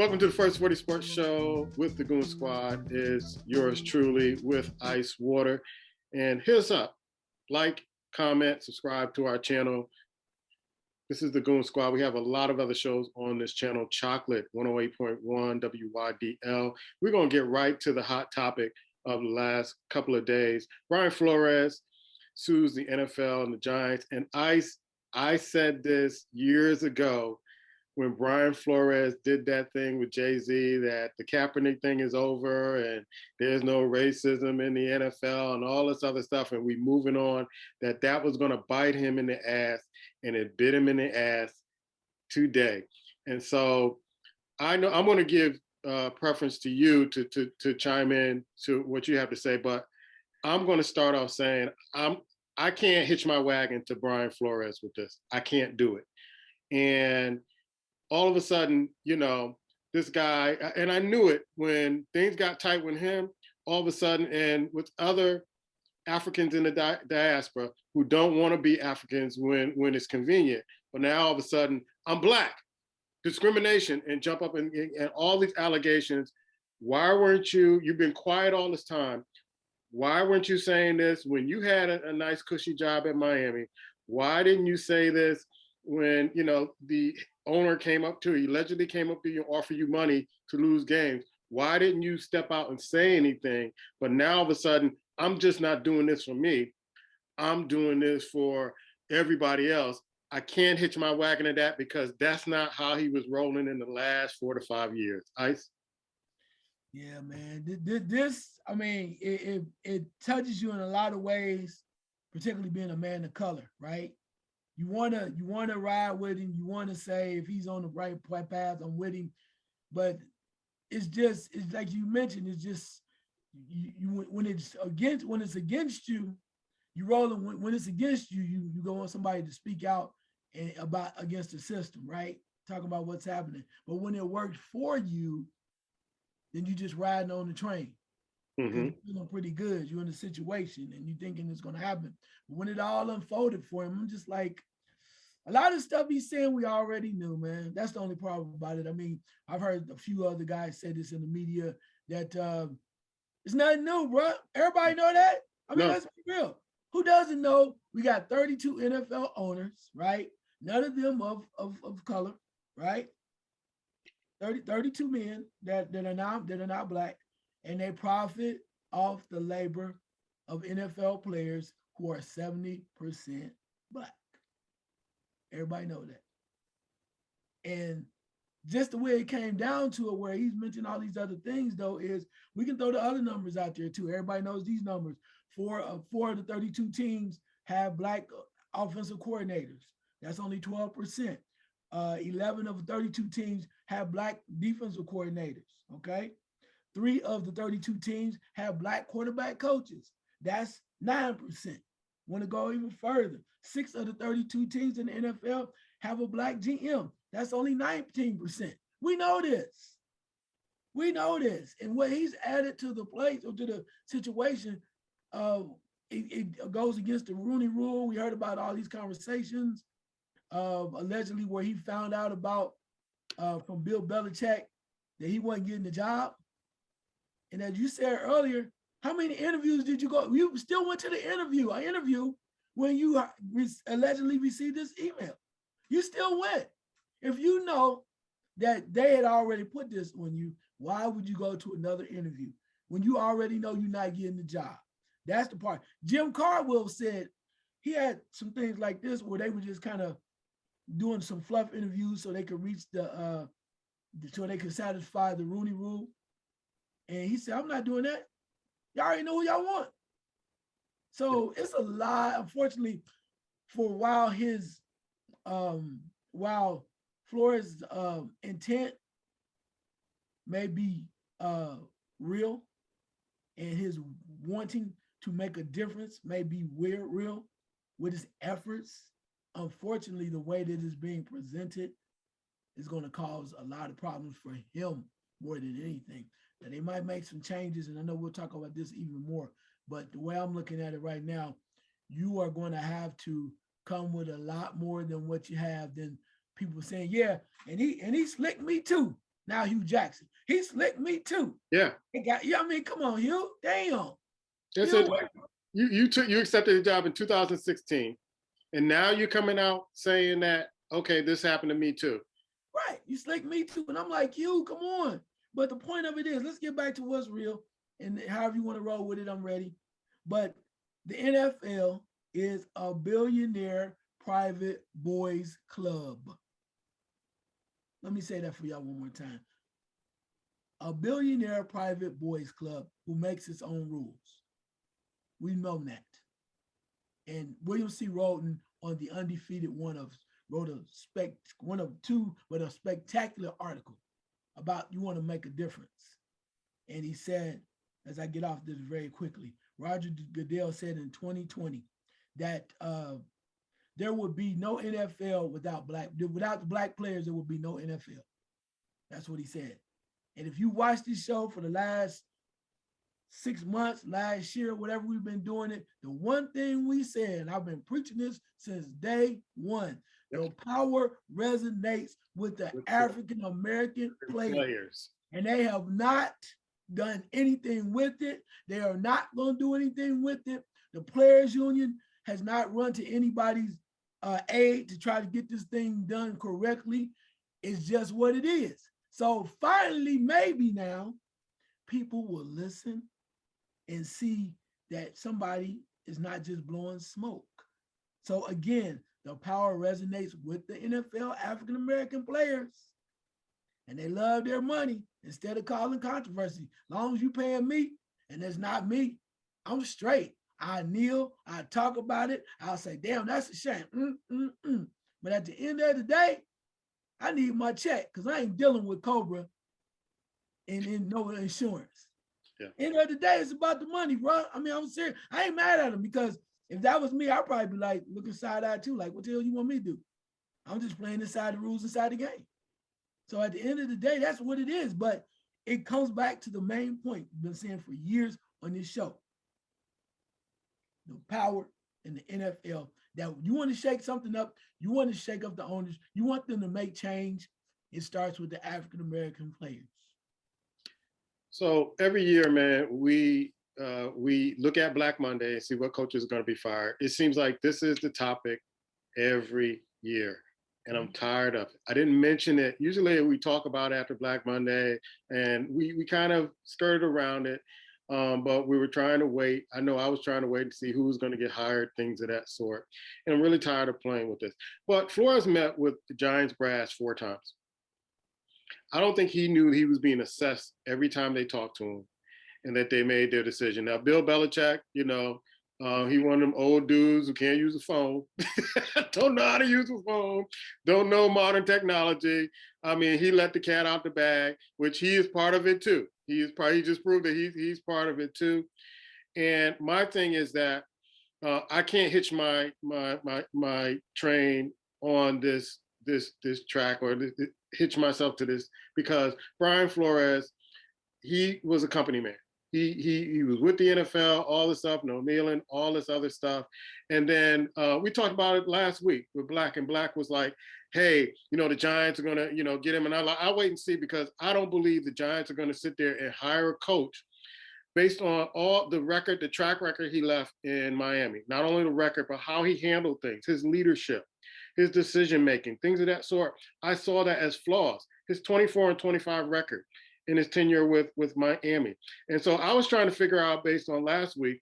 Welcome to the First 40 Sports Show with the Goon Squad. Is yours truly with Ice Water. And here's up. Like, comment, subscribe to our channel. This is the Goon Squad. We have a lot of other shows on this channel. Chocolate, 108.1 WYDL. We're going to get right to the hot topic of the last couple of days. Brian Flores sues the NFL and the Giants. And I said this years ago when Brian Flores did that thing with Jay-Z, that the Kaepernick thing is over and there's no racism in the NFL and all this other stuff, and we moving on, that was going to bite him in the ass, and it bit him in the ass today. And so I know I'm going to give preference to you to chime in to what you have to say, but I'm going to start off saying I can't hitch my wagon to Brian Flores with this. I can't do it. And all of a sudden, this guy, and I knew it when things got tight with him, all of a sudden, and with other Africans in the diaspora who don't want to be Africans when it's convenient. But now all of a sudden, I'm Black, discrimination, and jump up and all these allegations. Why weren't you've been quiet all this time. Why weren't you saying this when you had a nice cushy job at Miami? Why didn't you say this when, the owner allegedly came up to you and offered you money to lose games? Why didn't you step out and say anything? But now all of a sudden, I'm just not doing this for me. I'm doing this for everybody else. I can't hitch my wagon to that because that's not how he was rolling in the last 4 to 5 years. Ice? Yeah, man. It touches you in a lot of ways, particularly being a man of color, right? You wanna ride with him. You wanna say if he's on the right path, I'm with him. But it's like you mentioned. It's just when it's against you, you roll. When it's against you, you go on somebody to speak out about against the system, right? Talk about what's happening. But when it works for you, then you just riding on the train. Mm-hmm. You're feeling pretty good. You're in a situation and you're thinking it's gonna happen. But when it all unfolded for him, I'm just like, a lot of stuff he's saying we already knew, man. That's the only problem about it. I mean, I've heard a few other guys say this in the media that it's nothing new, bro. Everybody know that. I mean, let's be real. Who doesn't know we got 32 NFL owners, right? None of them of color, right? 32 men that are not Black, and they profit off the labor of NFL players who are 70% Black. Everybody know that. And just the way it came down to it, where he's mentioned all these other things, though, is we can throw the other numbers out there too. Everybody knows these numbers. Four of the 32 teams have Black offensive coordinators. That's only 12%. 11 of the 32 teams have Black defensive coordinators, okay? 3 of the 32 teams have Black quarterback coaches. That's 9%. Want to go even further? 6 of the 32 teams in the NFL have a Black GM. That's only 19%. We know this. And what he's added to the place or to the situation, it goes against the Rooney Rule. We heard about all these conversations allegedly where he found out about from Bill Belichick that he wasn't getting the job. And as you said earlier, how many interviews did you go? You still went to the interview when you allegedly received this email. You still went. If you know that they had already put this on you, why would you go to another interview when you already know you're not getting the job? That's the part. Jim Caldwell said he had some things like this where they were just kind of doing some fluff interviews so they could reach so they could satisfy the Rooney Rule. And he said, I'm not doing that. Y'all already know who y'all want. So it's a lot, unfortunately, for while Flores' intent may be real and his wanting to make a difference may be real with his efforts, unfortunately, the way that it's being presented is going to cause a lot of problems for him more than anything. Now, they might make some changes, and I know we'll talk about this even more, but the way I'm looking at it right now, you are going to have to come with a lot more than what you have than people saying, yeah, and he slicked me too. Now Hugh Jackson. He slicked me too. Yeah. I mean, come on, Hugh. Damn. That's it. You accepted the job in 2016, and now you're coming out saying that, okay, this happened to me too. Right. You slicked me too. And I'm like, Hugh, come on. But the point of it is, let's get back to what's real. And however you want to roll with it, I'm ready. But the NFL is a billionaire private boys club. Let me say that for y'all one more time. A billionaire private boys club who makes its own rules. We know that. And William C. Rhoden on the Undefeated wrote a spectacular article about you want to make a difference. And he said, as I get off this very quickly, Roger Goodell said in 2020 that there would be no NFL without the black players, there would be no NFL. That's what he said. And if you watch this show for the last 6 months, last year, whatever we've been doing it, the one thing we said, and I've been preaching this since day one, the power resonates with the African American players. And they have not done anything with it. They are not going to do anything with it. The players union has not run to anybody's aid to try to get this thing done correctly. It's just what it is. So finally, maybe now, people will listen and see that somebody is not just blowing smoke. So again, the power resonates with the NFL African-American players. And they love their money instead of causing controversy. As long as you paying me, and it's not me, I'm straight. I kneel, I talk about it, I'll say, damn, that's a shame. But at the end of the day, I need my check because I ain't dealing with Cobra and no insurance. Yeah. End of the day, it's about the money, bro. I mean, I'm serious. I ain't mad at him because if that was me, I'd probably be like looking side-eyed too. Like, what the hell you want me to do? I'm just playing inside the rules inside the game. So at the end of the day, that's what it is. But it comes back to the main point we've been saying for years on this show. The power in the NFL, that you want to shake something up, you want to shake up the owners, you want them to make change, it starts with the African-American players. So every year, man, we look at Black Monday and see what coaches are going to be fired. It seems like this is the topic every year, and I'm tired of it. I didn't mention it. Usually we talk about it after Black Monday, and we kind of skirted around it, but we were trying to wait. I know I was trying to wait to see who was going to get hired, things of that sort. And I'm really tired of playing with this. But Flores met with the Giants brass 4 times. I don't think he knew he was being assessed every time they talked to him and that they made their decision. Now, Bill Belichick, he one of them old dudes who can't use a phone, don't know how to use a phone, don't know modern technology. I mean, he let the cat out the bag, which he is part of it too. He just proved that he's part of it too. And my thing is that I can't hitch my train on this track or hitch myself to this because Brian Flores, he was a company man. He was with the NFL, all this stuff, no kneeling, all this other stuff. And then we talked about it last week with Black, and Black was like, hey, the Giants are gonna, get him. And I'll wait and see because I don't believe the Giants are gonna sit there and hire a coach based on all the track record he left in Miami. Not only the record, but how he handled things, his leadership, his decision-making, things of that sort. I saw that as flaws. His 24-25 record in his tenure with Miami. And so I was trying to figure out, based on last week,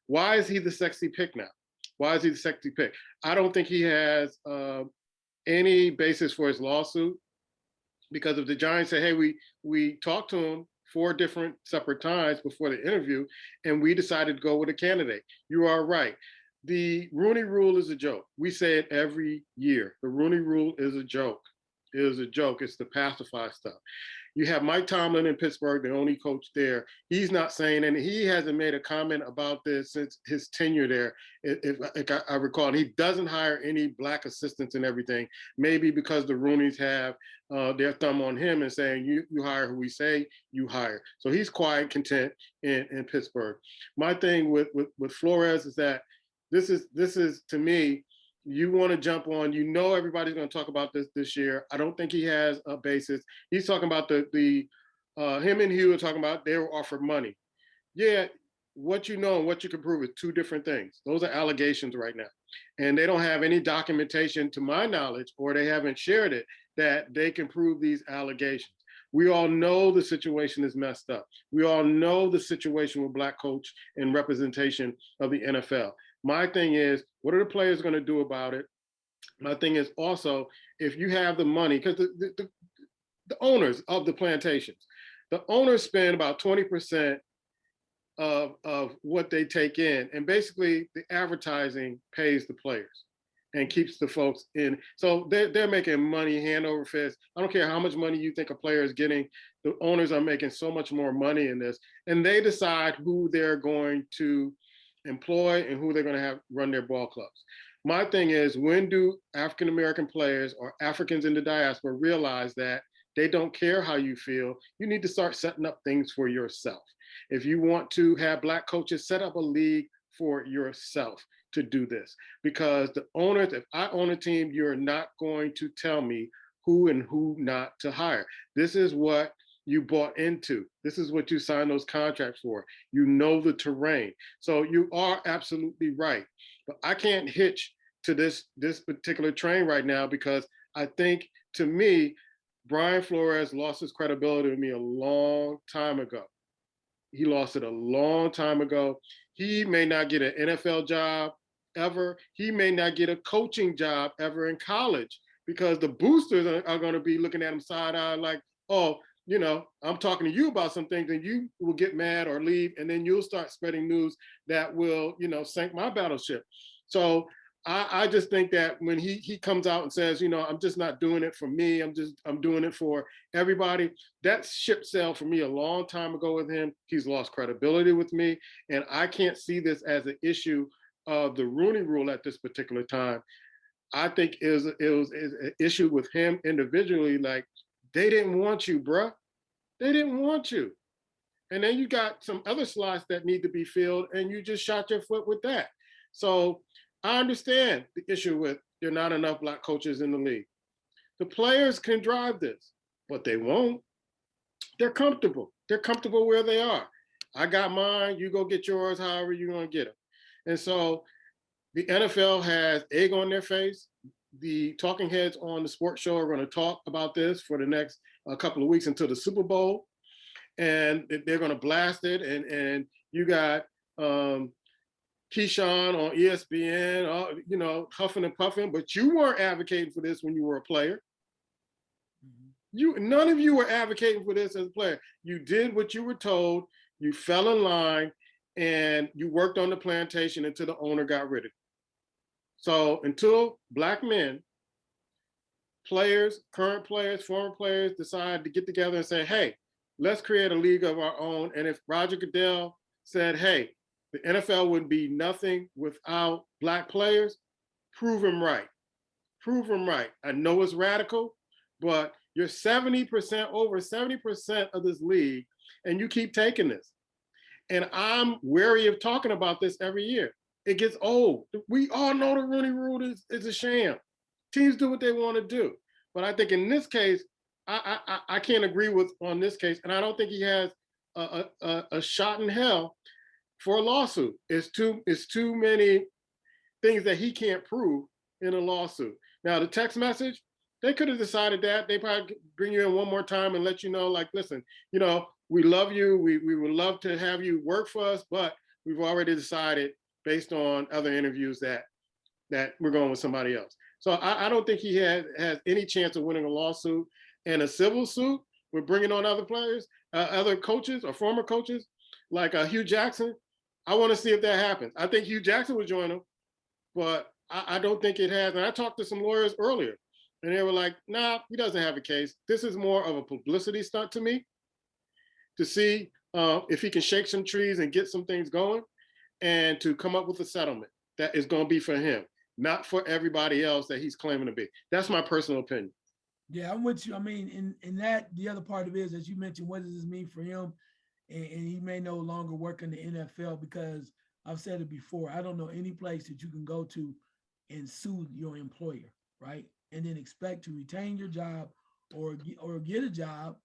why is he the sexy pick now? Why is he the sexy pick? I don't think he has any basis for his lawsuit because if the Giants say, hey, we talked to him 4 different separate times before the interview, and we decided to go with a candidate. You are right. The Rooney Rule is a joke. We say it every year. The Rooney Rule is a joke. It is a joke. It's to pacify stuff. You have Mike Tomlin in Pittsburgh, the only coach there. He's not saying, and he hasn't made a comment about this since his tenure there, if I recall. He doesn't hire any Black assistants and everything, maybe because the Rooneys have their thumb on him and saying, you hire who we say you hire. So he's quiet, content in Pittsburgh. My thing with Flores is that this is to me, you want to jump on. You know everybody's going to talk about this year. I don't think he has a basis. He's talking about the him and Hugh are talking about they were offered money. Yeah, what you know and what you can prove is two different things. Those are allegations right now. And they don't have any documentation, to my knowledge, or they haven't shared it, that they can prove these allegations. We all know the situation is messed up. We all know the situation with Black coach and representation of the NFL. My thing is, what are the players going to do about it? My thing is also, if you have the money, because the owners of the plantations, the owners spend about 20% of what they take in. And basically, the advertising pays the players and keeps the folks in. So they're making money hand over fist. I don't care how much money you think a player is getting. The owners are making so much more money in this. And they decide who they're going to employ and who they're going to have run their ball clubs. My thing is, when do African American players or Africans in the diaspora realize that they don't care how you feel? You need to start setting up things for yourself. If you want to have Black coaches, set up a league for yourself to do this. Because the owners, if I own a team, you're not going to tell me who and who not to hire. This is what you bought into. This is what you signed those contracts for. You know the terrain. So you are absolutely right. But I can't hitch to this particular train right now, because I think, to me, Brian Flores lost his credibility to me a long time ago. He lost it a long time ago. He may not get an NFL job ever. He may not get a coaching job ever in college, because the boosters are going to be looking at him side eye like, oh, I'm talking to you about some things, and you will get mad or leave, and then you'll start spreading news that will, sink my battleship. So I just think that when he comes out and says, I'm just not doing it for me, I'm doing it for everybody, that ship sailed for me a long time ago with him. He's lost credibility with me, and I can't see this as an issue of the Rooney Rule at this particular time. I think it was an issue with him individually. Like, they didn't want you, bruh. They didn't want you. And then you got some other slots that need to be filled, and you just shot your foot with that. So I understand the issue with there are not enough Black coaches in the league. The players can drive this, but they won't. They're comfortable. They're comfortable where they are. I got mine. You go get yours, however you're going to get them. And so the NFL has egg on their face. The talking heads on the sports show are going to talk about this for the next couple of weeks until the Super Bowl. And they're going to blast it. And you got Keyshawn on ESPN, huffing and puffing, but you weren't advocating for this when you were a player. None of you were advocating for this as a player. You did what you were told, you fell in line, and you worked on the plantation until the owner got rid of it. So until Black men, players, current players, former players, decide to get together and say, hey, let's create a league of our own. And if Roger Goodell said, hey, the NFL would be nothing without Black players, prove him right. Prove him right. I know it's radical, but you're 70%, over 70% of this league, and you keep taking this. And I'm wary of talking about this every year. It gets old. We all know the Rooney Rule is a sham. Teams do what they want to do. But I think in this case, I can't agree with on this case, and I don't think he has a shot in hell for a lawsuit. It's too many things that he can't prove in a lawsuit. Now, the text message, they could have decided that. They probably bring you in one more time and let you know, like, listen, we love you. We would love to have you work for us, but we've already decided based on other interviews that we're going with somebody else. So I don't think he has any chance of winning a lawsuit. And a civil suit with bringing on other players, other coaches or former coaches, like Hugh Jackson. I want to see if that happens. I think Hugh Jackson would join him, but I don't think it has. And I talked to some lawyers earlier, and they were like, nah, he doesn't have a case. This is more of a publicity stunt to me, to see if he can shake some trees and get some things going, and to come up with a settlement that is going to be for him, not for everybody else that he's claiming to be. That's my personal opinion. Yeah, I'm with you. I mean, in that, the other part of it is, as you mentioned, what does this mean for him? And he may no longer work in the NFL, because I've said it before. I don't know any place that you can go to and sue your employer, right? And then expect to retain your job or get a job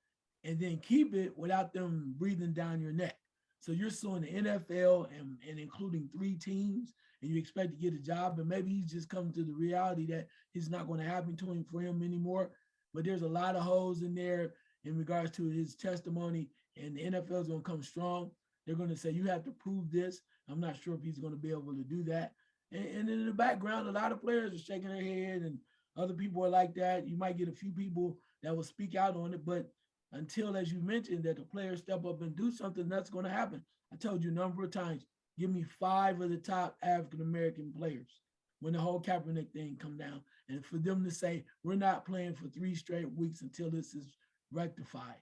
and then keep it without them breathing down your neck. So you're suing the NFL and including 3 teams, and you expect to get a job, and maybe he's just come to the reality that it's not going to happen to him for him anymore. But there's a lot of holes in there in regards to his testimony, and the NFL is going to come strong. They're going to say, you have to prove this. I'm not sure if he's going to be able to do that. And in the background, a lot of players are shaking their head, and other people are like that. You might get a few people that will speak out on it, but until, as you mentioned, that the players step up and do something, that's going to happen. I told you a number of times, give me 5 of the top African-American players when the whole Kaepernick thing come down. And for them to say, we're not playing for 3 straight weeks until this is rectified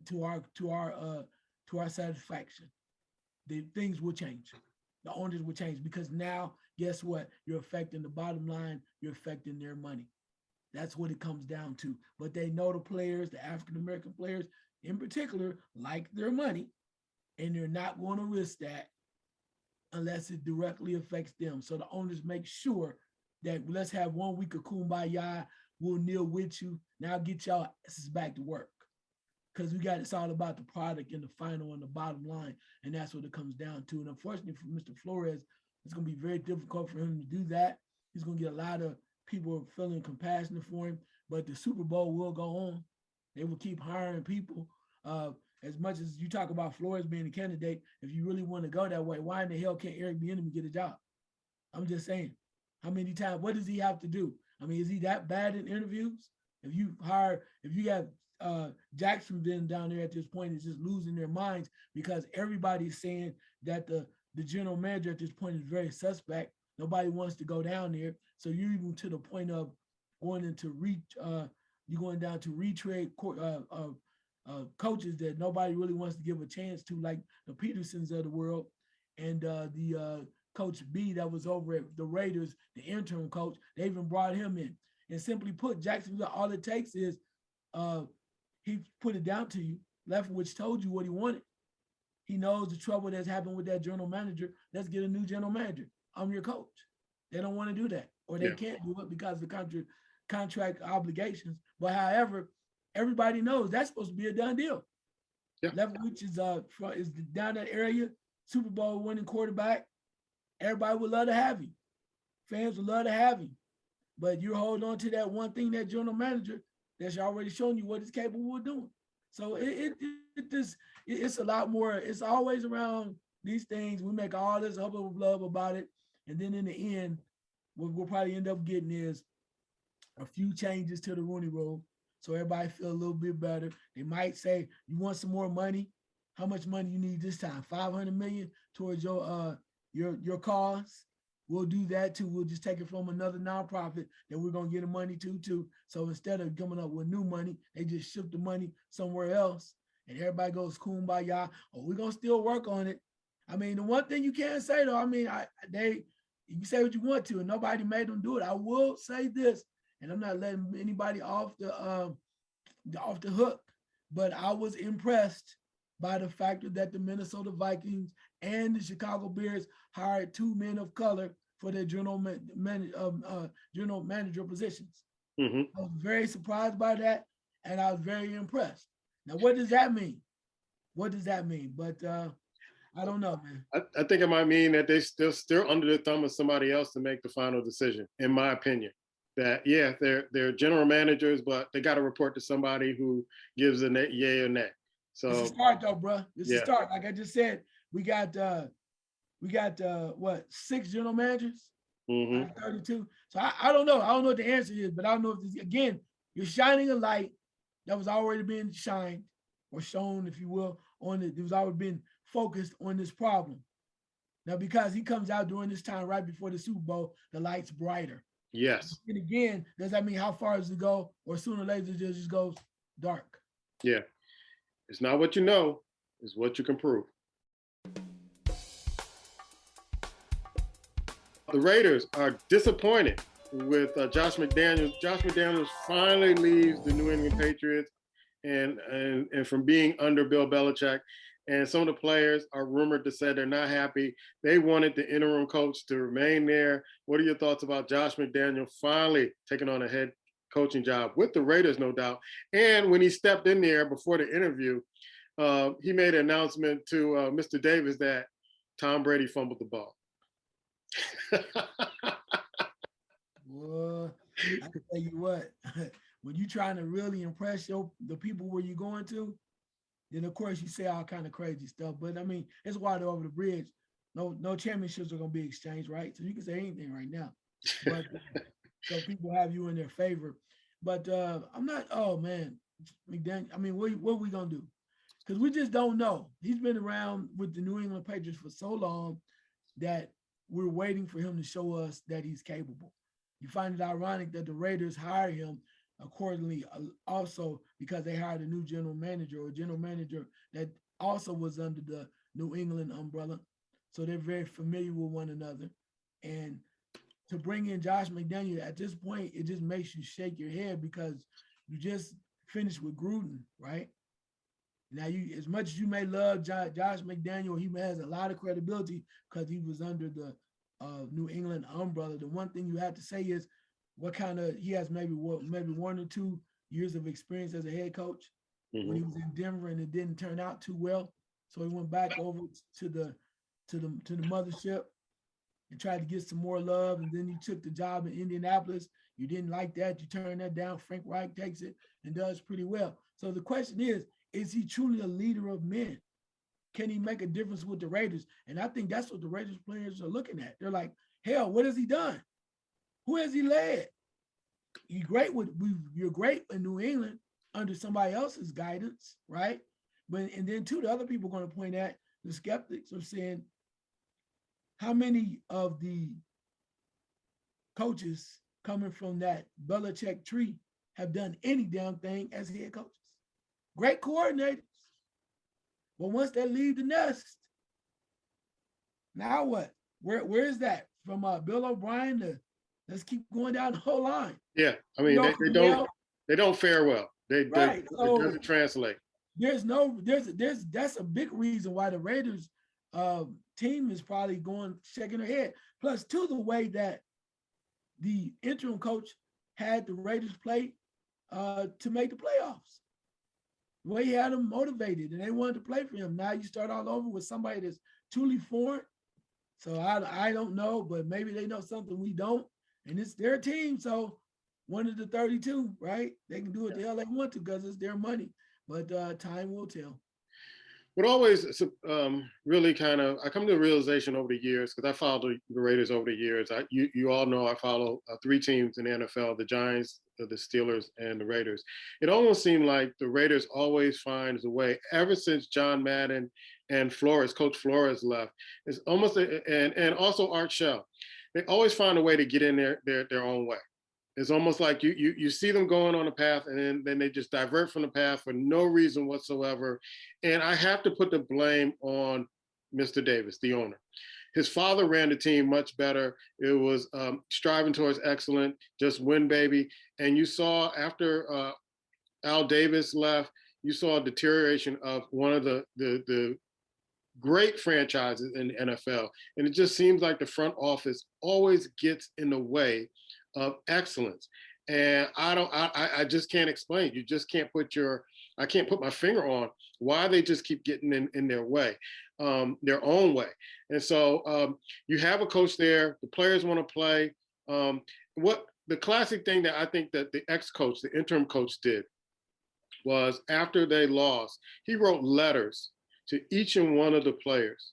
to our satisfaction, the things will change. The owners will change because now, guess what? You're affecting the bottom line. You're affecting their money. That's what it comes down to. But they know the players, the African-American players in particular, like their money, and they're not going to risk that unless it directly affects them. So the owners make sure that let's have 1 week of kumbaya. We'll kneel with you. Now get y'all asses back to work. Because it's all about the product and the final and the bottom line. And that's what it comes down to. And unfortunately for Mr. Flores, it's going to be very difficult for him to do that. He's going to get a lot of people feeling compassionate for him, but the Super Bowl will go on. They will keep hiring people. As much as you talk about Flores being a candidate, if you really want to go that way, why in the hell can't Eric Bieniemy get a job? I'm just saying, how many times, what does he have to do? I mean, is he that bad in interviews? If you have Jacksonville down there at this point is just losing their minds because everybody's saying that the general manager at this point is very suspect. Nobody wants to go down there. So you're even to the point of going into you're going down to retrade coaches that nobody really wants to give a chance to, like the Petersons of the world, and the Coach B that was over at the Raiders, the interim coach. They even brought him in. And simply put, Jacksonville, all it takes is he put it down to you. Leftwich told you what he wanted. He knows the trouble that's happened with that general manager. Let's get a new general manager. I'm your coach. They don't want to do that, or they can't do it because of the contract obligations. But however, everybody knows that's supposed to be a done deal. Yeah. Leftwich is down that area, Super Bowl winning quarterback. Everybody would love to have you. Fans would love to have you. But you hold on to that one thing, that general manager that's already shown you what it's capable of doing. So it's a lot more. It's always around these things. We make all this hubbub about it. And then in the end, what we'll probably end up getting is a few changes to the Rooney Rule. So everybody feel a little bit better. They might say, you want some more money? How much money you need this time? $500 million towards your cause? We'll do that too. We'll just take it from another nonprofit that we're going to get the money to too. So instead of coming up with new money, they just ship the money somewhere else. And everybody goes kumbaya. Oh, we're going to still work on it. I mean, the one thing you can't say though, I mean, you can say what you want to, and nobody made them do it. I will say this, and I'm not letting anybody off the hook, but I was impressed by the fact that the Minnesota Vikings and the Chicago Bears hired 2 men of color for their general manager positions. Mm-hmm. I was very surprised by that, and I was very impressed. Now, what does that mean? What does that mean? But I don't know, man. I think it might mean that they're under the thumb of somebody else to make the final decision, in my opinion. That, yeah, they're general managers, but they got to report to somebody who gives a yay or nay. So it's a start though, bro. It's a start. Like I just said, we got what, 6 general managers? Mm-hmm. 32. So I don't know. I don't know what the answer is, but I don't know if this, again, you're shining a light that was already being shined or shown, if you will, on it. It was already been focused on this problem. Now, because he comes out during this time right before the Super Bowl, the light's brighter. Yes. And again, does that mean how far does it go, or sooner or later it just goes dark? Yeah. It's not what you know, it's what you can prove. The Raiders are disappointed with Josh McDaniels. Josh McDaniels finally leaves the New England Patriots and from being under Bill Belichick. and some of the players are rumored to say they're not happy. They wanted the interim coach to remain there. What are your thoughts about Josh McDaniel finally taking on a head coaching job with the Raiders, no doubt? And when he stepped in there before the interview, he made an announcement to Mr. Davis that Tom Brady fumbled the ball. Well, I tell you what, when you're trying to really impress the people where you're going to, then of course you say all kind of crazy stuff. But I mean, it's water over the bridge. No championships are gonna be exchanged, right? So you can say anything right now. But so people have you in their favor. But I'm not. Oh man, McDaniel. I mean, what are we gonna do? Because we just don't know. He's been around with the New England Patriots for so long that we're waiting for him to show us that he's capable. You find it ironic that the Raiders hire him accordingly, also because they hired a new general manager or general manager that also was under the New England umbrella. So they're very familiar with one another. And to bring in Josh McDaniel at this point, it just makes you shake your head because you just finished with Gruden, right? Now, you as much as you may love Josh McDaniel, he has a lot of credibility because he was under the New England umbrella. The one thing you have to say is what kind of he has maybe 1 or 2 years of experience as a head coach when he was in Denver and it didn't turn out too well. So he went back over to the mothership and tried to get some more love. And then he took the job in Indianapolis. You didn't like that. You turned that down. Frank Reich takes it and does pretty well. So the question is he truly a leader of men? Can he make a difference with the Raiders? And I think that's what the Raiders players are looking at. They're like, hell, what has he done? Who has he led? You're great in New England under somebody else's guidance, right? And then too, the other people are going to point at the skeptics are saying, how many of the coaches coming from that Belichick tree have done any damn thing as head coaches? Great coordinators. But once they leave the nest, now what? Where is that? From Bill O'Brien to let's keep going down the whole line. Yeah, I mean they don't fare well. Right. So it doesn't translate. There's that's a big reason why the Raiders team is probably shaking their head. Plus, to the way that the interim coach had the Raiders play to make the playoffs. The way he had them motivated and they wanted to play for him. Now you start all over with somebody that's truly foreign. So I don't know, but maybe they know something we don't. And it's their team. So one of the 32, right? They can do what the hell they want to because it's their money. But time will tell. What always really I come to the realization over the years, because I followed the Raiders over the years. You all know I follow 3 teams in the NFL, the Giants, the Steelers, and the Raiders. It almost seemed like the Raiders always finds a way, ever since John Madden and Coach Flores left. It's almost, and also Art Shell. They always find a way to get in their own way. It's almost like you see them going on a path and then they just divert from the path for no reason whatsoever. And I have to put the blame on Mr. Davis, the owner. His father ran the team much better. It was striving towards excellence, just win, baby. And you saw after Al Davis left, you saw a deterioration of one of the great franchises in the NFL. And it just seems like the front office always gets in the way of excellence. And I just can't explain. You just can't I can't put my finger on why they just keep getting in their way, their own way. And so you have a coach there, the players want to play. What the classic thing that I think that the ex-coach, the interim coach did was after they lost, he wrote letters to each and one of the players.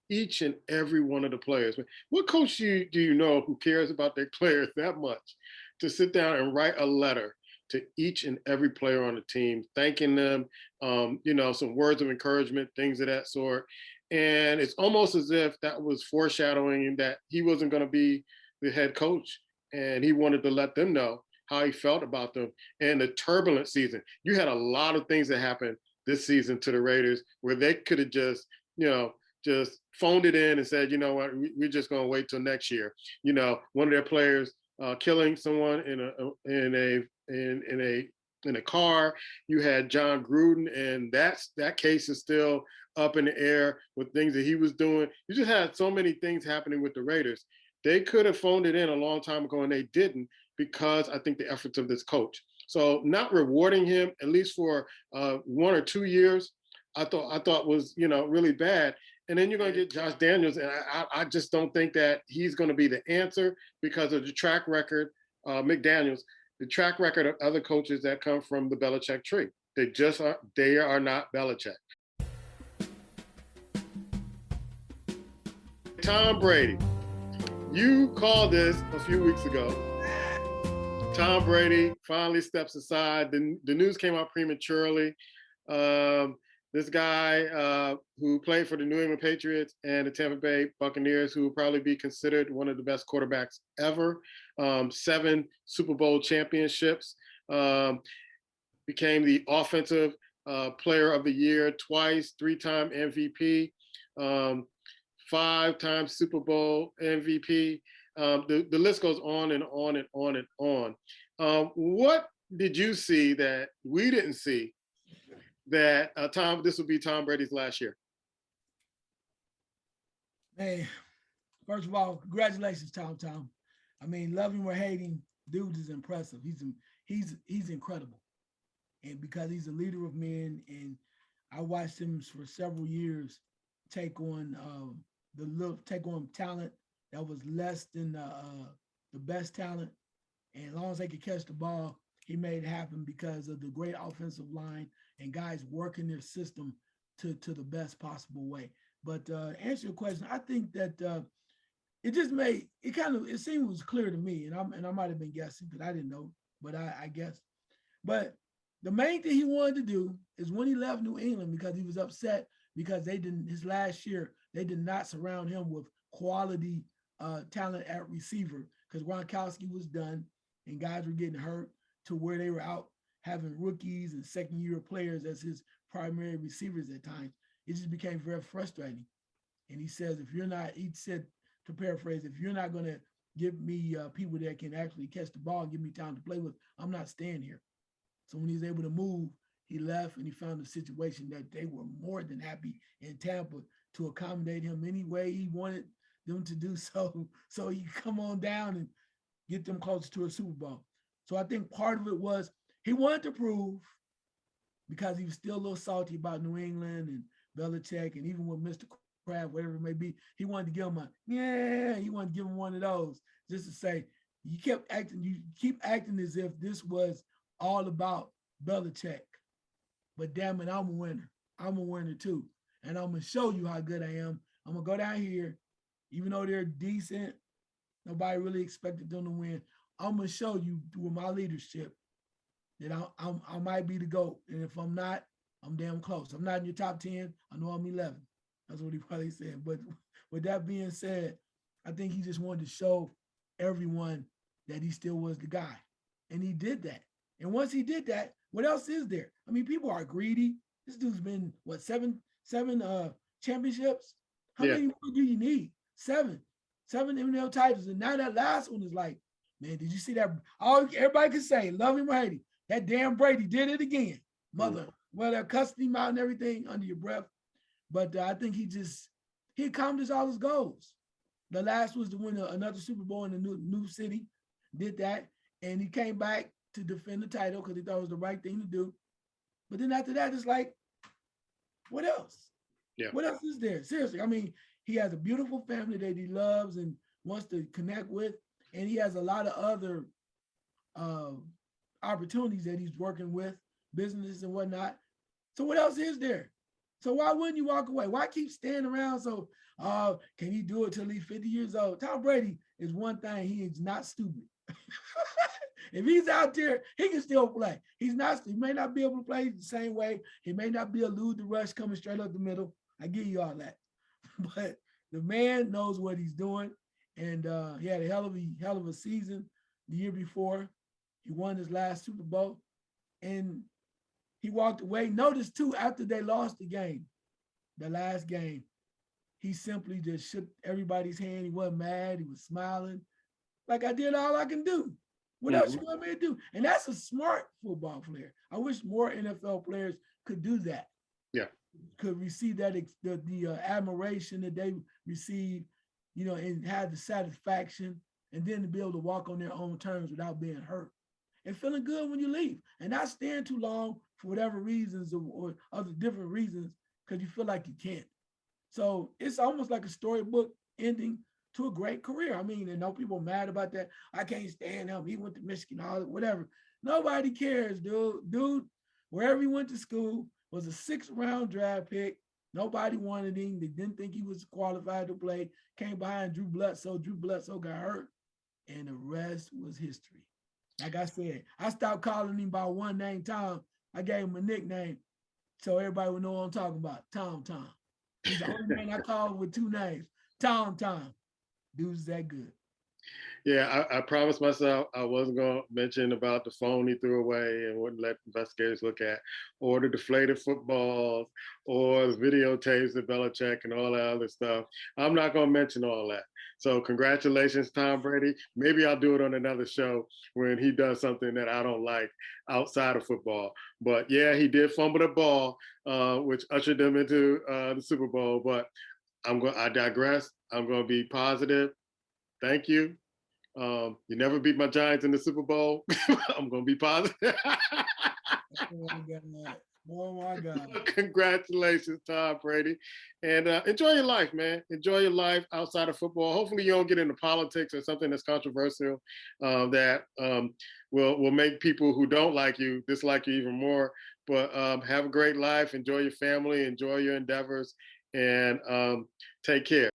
Each and every one of the players. What coach do you know who cares about their players that much to sit down and write a letter to each and every player on the team, thanking them, some words of encouragement, things of that sort. And it's almost as if that was foreshadowing that he wasn't going to be the head coach. And he wanted to let them know how he felt about them. And the turbulent season, you had a lot of things that happened this season to the Raiders where they could have just phoned it in and said, you know what, we're just going to wait till next year. One of their players killing someone in a in a car. You had John Gruden, and that case is still up in the air with things that he was doing. You just had so many things happening with the Raiders. They could have phoned it in a long time ago, and they didn't, because I think the efforts of this coach. So not rewarding him, at least for 1 or 2 years, I thought was, really bad. And then you're going to get Josh Daniels, and I just don't think that he's going to be the answer because of the track record, McDaniels, the track record of other coaches that come from the Belichick tree. They are not Belichick. Tom Brady. You called this a few weeks ago. Tom Brady finally steps aside. The news came out prematurely. This guy who played for the New England Patriots and the Tampa Bay Buccaneers, who will probably be considered one of the best quarterbacks ever, 7 Super Bowl championships, became the offensive player of the year twice, 3-time MVP, 5-time Super Bowl MVP. The list goes on and on and on and on. What did you see that we didn't see that this will be Tom Brady's last year? Hey, first of all, congratulations, Tom. I mean, loving or hating, dude is impressive. He's incredible, and because he's a leader of men, and I watched him for several years take on talent that was less than the best talent, and as long as they could catch the ball, he made it happen because of the great offensive line and guys working their system to the best possible way. But answer your question, I think that it just made it it seemed it was clear to me, and I might have been guessing because I didn't know, but I guessed. But the main thing he wanted to do is when he left New England, because he was upset because his last year they did not surround him with quality talent at receiver, because Gronkowski was done and guys were getting hurt to where they were out having rookies and second-year players as his primary receivers at times. It just became very frustrating. And he said, to paraphrase, if you're not going to give me people that can actually catch the ball and give me time to play with, I'm not staying here. So when he was able to move, he left, and he found a situation that they were more than happy in Tampa to accommodate him any way he wanted them to do so he could come on down and get them closer to a Super Bowl. So I think part of it was he wanted to prove, because he was still a little salty about New England and Belichick, and even with Mr. Kraft, whatever it may be, he wanted to give him he wanted to give him one of those, just to say, you keep acting as if this was all about Belichick. But damn it, I'm a winner. I'm a winner too. And I'm going to show you how good I am. I'm going to go down here, even though they're decent, nobody really expected them to win. I'm going to show you through my leadership that I might be the GOAT. And if I'm not, I'm damn close. I'm not in your top 10. I know I'm 11. That's what he probably said. But with that being said, I think he just wanted to show everyone that he still was the guy. And he did that. And once he did that, what else is there? I mean, people are greedy. This dude's been, seven championships? How many more do you need? Seven NFL titles. And now that last one is like, man, did you see that? Everybody can say, love him or hate him. That damn Brady did it again. Mother, well, they're cussing him out and everything under your breath. But I think he accomplished all his goals. The last was to win another Super Bowl in a new city. Did that. And he came back to defend the title because he thought it was the right thing to do. But then after that, it's like, what else? Yeah. What else is there? Seriously. I mean, he has a beautiful family that he loves and wants to connect with. And he has a lot of other opportunities that he's working with, business and whatnot. So what else is there? So why wouldn't you walk away? Why keep staying around? So can he do it till he's 50 years old? Tom Brady is one thing. He is not stupid. If he's out there, he can still play. He may not be able to play the same way. He may not be a Lou the Rush coming straight up the middle. I give you all that. But the man knows what he's doing. And he had a hell of a season the year before. He won his last Super Bowl. And he walked away. Notice, too, after they lost the last game, he simply just shook everybody's hand. He wasn't mad. He was smiling. Like, I did all I can do. What else you want me to do? And that's a smart football player. I wish more NFL players could do that. Yeah. Could receive that the admiration that they receive, and have the satisfaction, and then to be able to walk on their own terms without being hurt and feeling good when you leave, and not staying too long for whatever reasons or other different reasons because you feel like you can't. So it's almost like a storybook ending to a great career. I mean, and no people mad about that. I can't stand him. He went to Michigan, all whatever. Nobody cares, dude. Dude, wherever he went to school was a 6th-round draft pick. Nobody wanted him. They didn't think he was qualified to play. Came behind Drew Bledsoe. Drew Bledsoe got hurt, and the rest was history. Like I said, I stopped calling him by one name, Tom. I gave him a nickname so everybody would know what I'm talking about. Tom. He's the only man I call with 2 names. Tom. Dude's that good. Yeah, I promised myself I wasn't going to mention about the phone he threw away and wouldn't let investigators look at, or the deflated footballs, or the videotapes of Belichick and all that other stuff. I'm not going to mention all that. So congratulations, Tom Brady. Maybe I'll do it on another show when he does something that I don't like outside of football. But yeah, he did fumble the ball, which ushered them into the Super Bowl. But I digress. I'm going to be positive. Thank you. You never beat my Giants in the Super Bowl. I'm going to be positive. Oh my God. Congratulations, Tom Brady. And enjoy your life, man. Enjoy your life outside of football. Hopefully you don't get into politics or something that's controversial that will make people who don't like you dislike you even more. But have a great life. Enjoy your family. Enjoy your endeavors. And take care.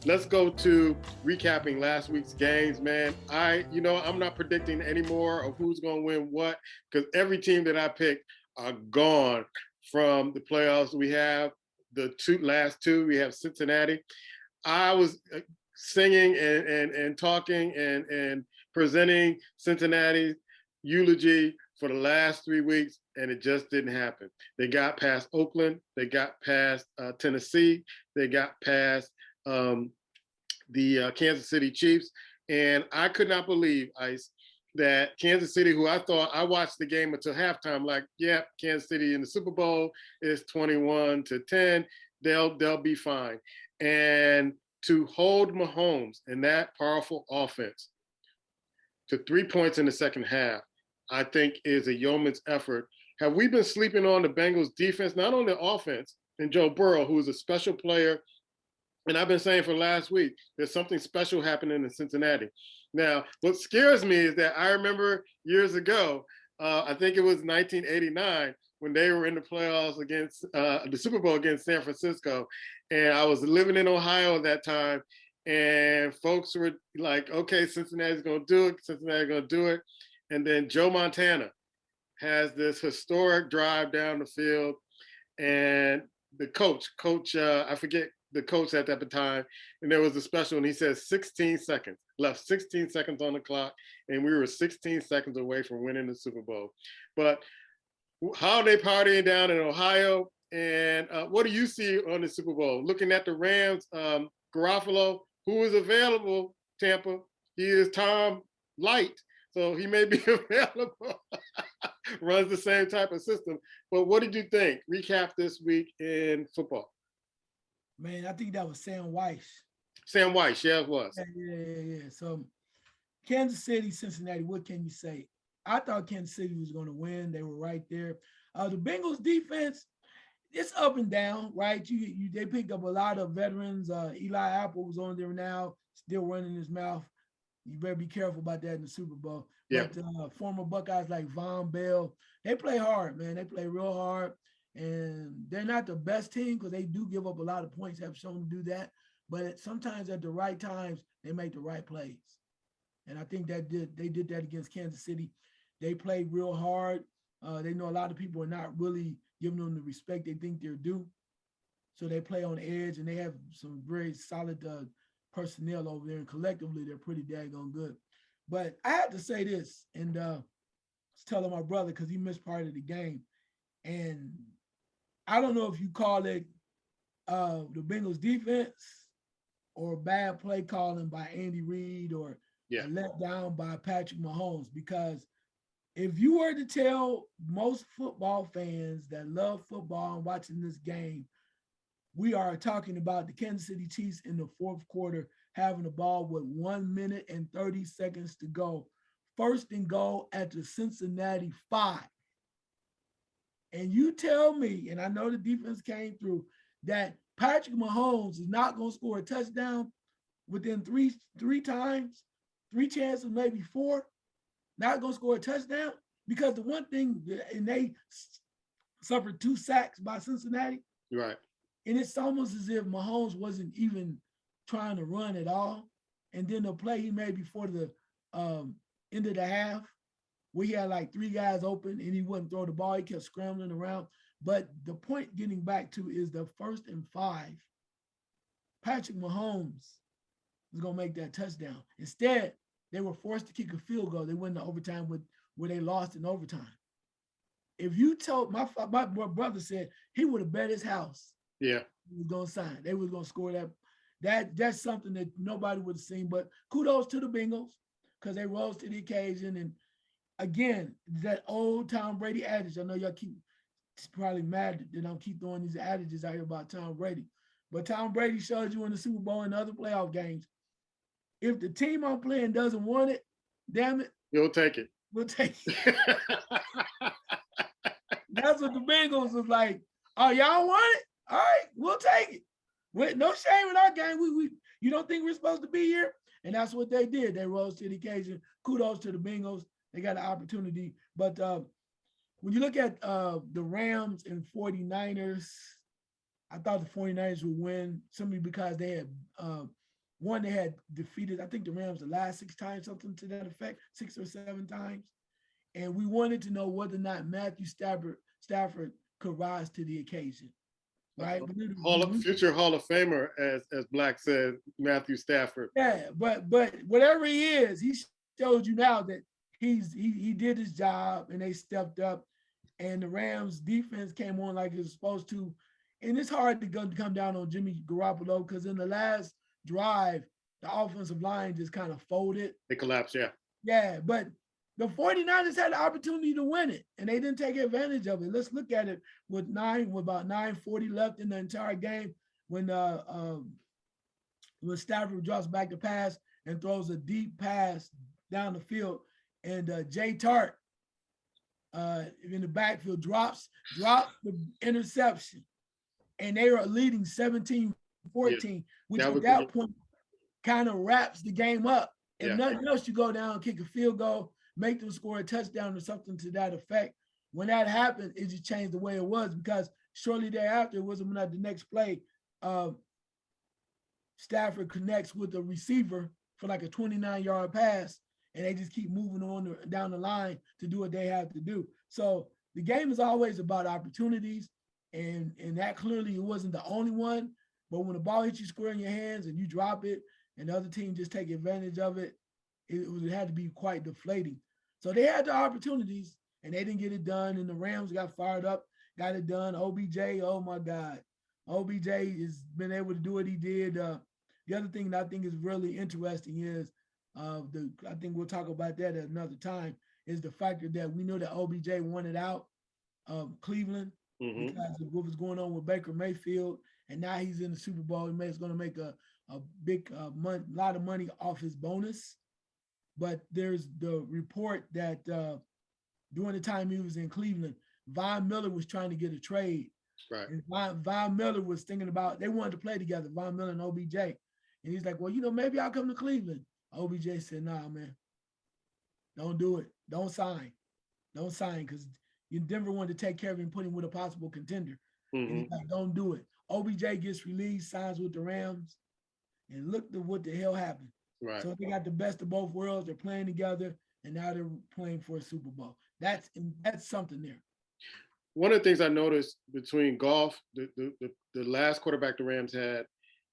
Let's go to recapping last week's games, man. I'm not predicting anymore of who's going to win what because every team that I picked are gone from the playoffs. We have the last two. We have Cincinnati. I was singing and talking and presenting Cincinnati's eulogy for the last 3 weeks, and it just didn't happen. They got past Oakland. They got past Tennessee. They got past the Kansas City Chiefs. And I could not believe, Ice, that Kansas City, who I watched the game until halftime, like, yeah, Kansas City in the Super Bowl is 21-10. They'll be fine. And to hold Mahomes in that powerful offense to 3 points in the second half, I think is a yeoman's effort. Have we been sleeping on the Bengals defense, not on the offense, and Joe Burrow, who is a special player. And I've been saying for last week, there's something special happening in Cincinnati. Now, what scares me is that I remember years ago, I think it was 1989, when they were in the playoffs against the Super Bowl against San Francisco. And I was living in Ohio at that time. And folks were like, okay, Cincinnati's going to do it. Cincinnati's going to do it. And then Joe Montana has this historic drive down the field. And the coach, I forget the coach at that time, and there was a special, and he said 16 seconds, left 16 seconds on the clock, and we were 16 seconds away from winning the Super Bowl. But how are they partying down in Ohio? And what do you see on the Super Bowl? Looking at the Rams, Garofalo, who is available, Tampa, he is Tom Light, so he may be available. Runs the same type of system. But what did you think? Recap this week in football. Man, I think that was Sam Weiss. Sam Weiss, yeah, it was. Yeah. So Kansas City, Cincinnati, what can you say? I thought Kansas City was going to win. They were right there. The Bengals defense, it's up and down, right? They picked up a lot of veterans. Eli Apple was on there now, still running his mouth. You better be careful about that in the Super Bowl. Yeah. But former Buckeyes like Von Bell, they play hard, man. They play real hard. And they're not the best team because they do give up a lot of points, have shown to do that. But sometimes at the right times, they make the right plays. And I think they did that against Kansas City. They played real hard. They know a lot of people are not really giving them the respect they think they're due. So they play on the edge, and they have some very solid personnel over there. And collectively, they're pretty daggone good. But I had to say this, and I was telling my brother because he missed part of the game. And I don't know if you call it the Bengals defense or bad play calling by Andy Reid or Yeah. a letdown by Patrick Mahomes. Because if you were to tell most football fans that love football and watching this game, we are talking about the Kansas City Chiefs in the fourth quarter having the ball with 1 minute and 30 seconds to go. First and goal at the Cincinnati 5. And you tell me, and I know the defense came through, that Patrick Mahomes is not going to score a touchdown within three times, three chances, maybe four, not going to score a touchdown. Because the one thing, and they suffered 2 sacks by Cincinnati. Right. And it's almost as if Mahomes wasn't even trying to run at all. And then the play he made before the end of the half, where he had like 3 guys open and he wouldn't throw the ball. He kept scrambling around. But the point getting back to is the 1st and 5. Patrick Mahomes was going to make that touchdown. Instead, they were forced to kick a field goal. They went to overtime where they lost in overtime. If you told my brother said he would have bet his house. Yeah. He was going to sign. They was going to score that. That's something that nobody would have seen. But kudos to the Bengals because they rose to the occasion. And again, that old Tom Brady adage. I know y'all keep probably mad that I keep throwing these adages out here about Tom Brady. But Tom Brady showed you in the Super Bowl and other playoff games. If the team I'm playing doesn't want it, damn it. You'll take it. We'll take it. That's what the Bengals was like. Oh, y'all want it? All right, we'll take it. With no shame in our game. You don't think we're supposed to be here? And that's what they did. They rose to the occasion. Kudos to the Bengals. They got an opportunity. But when you look at the Rams and 49ers, I thought the 49ers would win simply because they had they had defeated, I think the Rams the last 6 times, something to that effect, 6 or 7 times. And we wanted to know whether or not Matthew Stafford could rise to the occasion. Right? Future Hall of Famer, as Black said, Matthew Stafford. Yeah, but whatever he is, he showed you now that he did his job and they stepped up, and the Rams defense came on like it was supposed to. And it's hard to come down on Jimmy Garoppolo because in the last drive, the offensive line just kind of folded. It collapsed, yeah. Yeah, but the 49ers had the opportunity to win it, and they didn't take advantage of it. Let's look at it with about 9:40 left in the entire game when Stafford drops back the pass and throws a deep pass down the field, and Jay Tart in the backfield drops the interception, and they were leading 17-14, which at that point kind of wraps the game up. If nothing else, you go down, kick a field goal, make them score a touchdown or something to that effect. When that happened, it just changed the way it was because shortly thereafter, it wasn't the next play. Stafford connects with the receiver for like a 29-yard pass, and they just keep moving on down the line to do what they have to do. So the game is always about opportunities, and that clearly it wasn't the only one. But when the ball hits you square in your hands and you drop it, and the other team just take advantage of it, it had to be quite deflating. So they had the opportunities, and they didn't get it done. And the Rams got fired up, got it done. OBJ, oh my God. OBJ has been able to do what he did. The other thing that I think is really interesting is, I think we'll talk about that at another time, is the factor that we know that OBJ wanted out of Cleveland because of what was going on with Baker Mayfield. And now he's in the Super Bowl. He's going to make a big lot of money off his bonus. But there's the report that during the time he was in Cleveland, Von Miller was trying to get a trade. Right. And Von Miller was thinking about, they wanted to play together, Von Miller and OBJ. And he's like, well, maybe I'll come to Cleveland. OBJ said, nah, man, don't do it. Don't sign. Don't sign because Denver wanted to take care of him and put him with a possible contender. And he's like, don't do it. OBJ gets released, signs with the Rams, and look at what the hell happened. Right. So they got the best of both worlds. They're playing together, and now they're playing for a Super Bowl. That's something there. One of the things I noticed between Goff, the last quarterback the Rams had,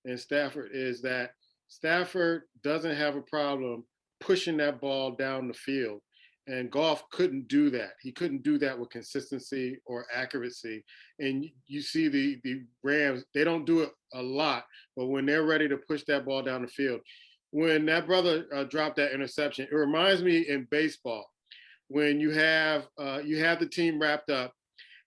and Stafford is that Stafford doesn't have a problem pushing that ball down the field. And Goff couldn't do that. He couldn't do that with consistency or accuracy. And you see the Rams, they don't do it a lot, but when they're ready to push that ball down the field, when that brother dropped that interception, it reminds me in baseball when you have the team wrapped up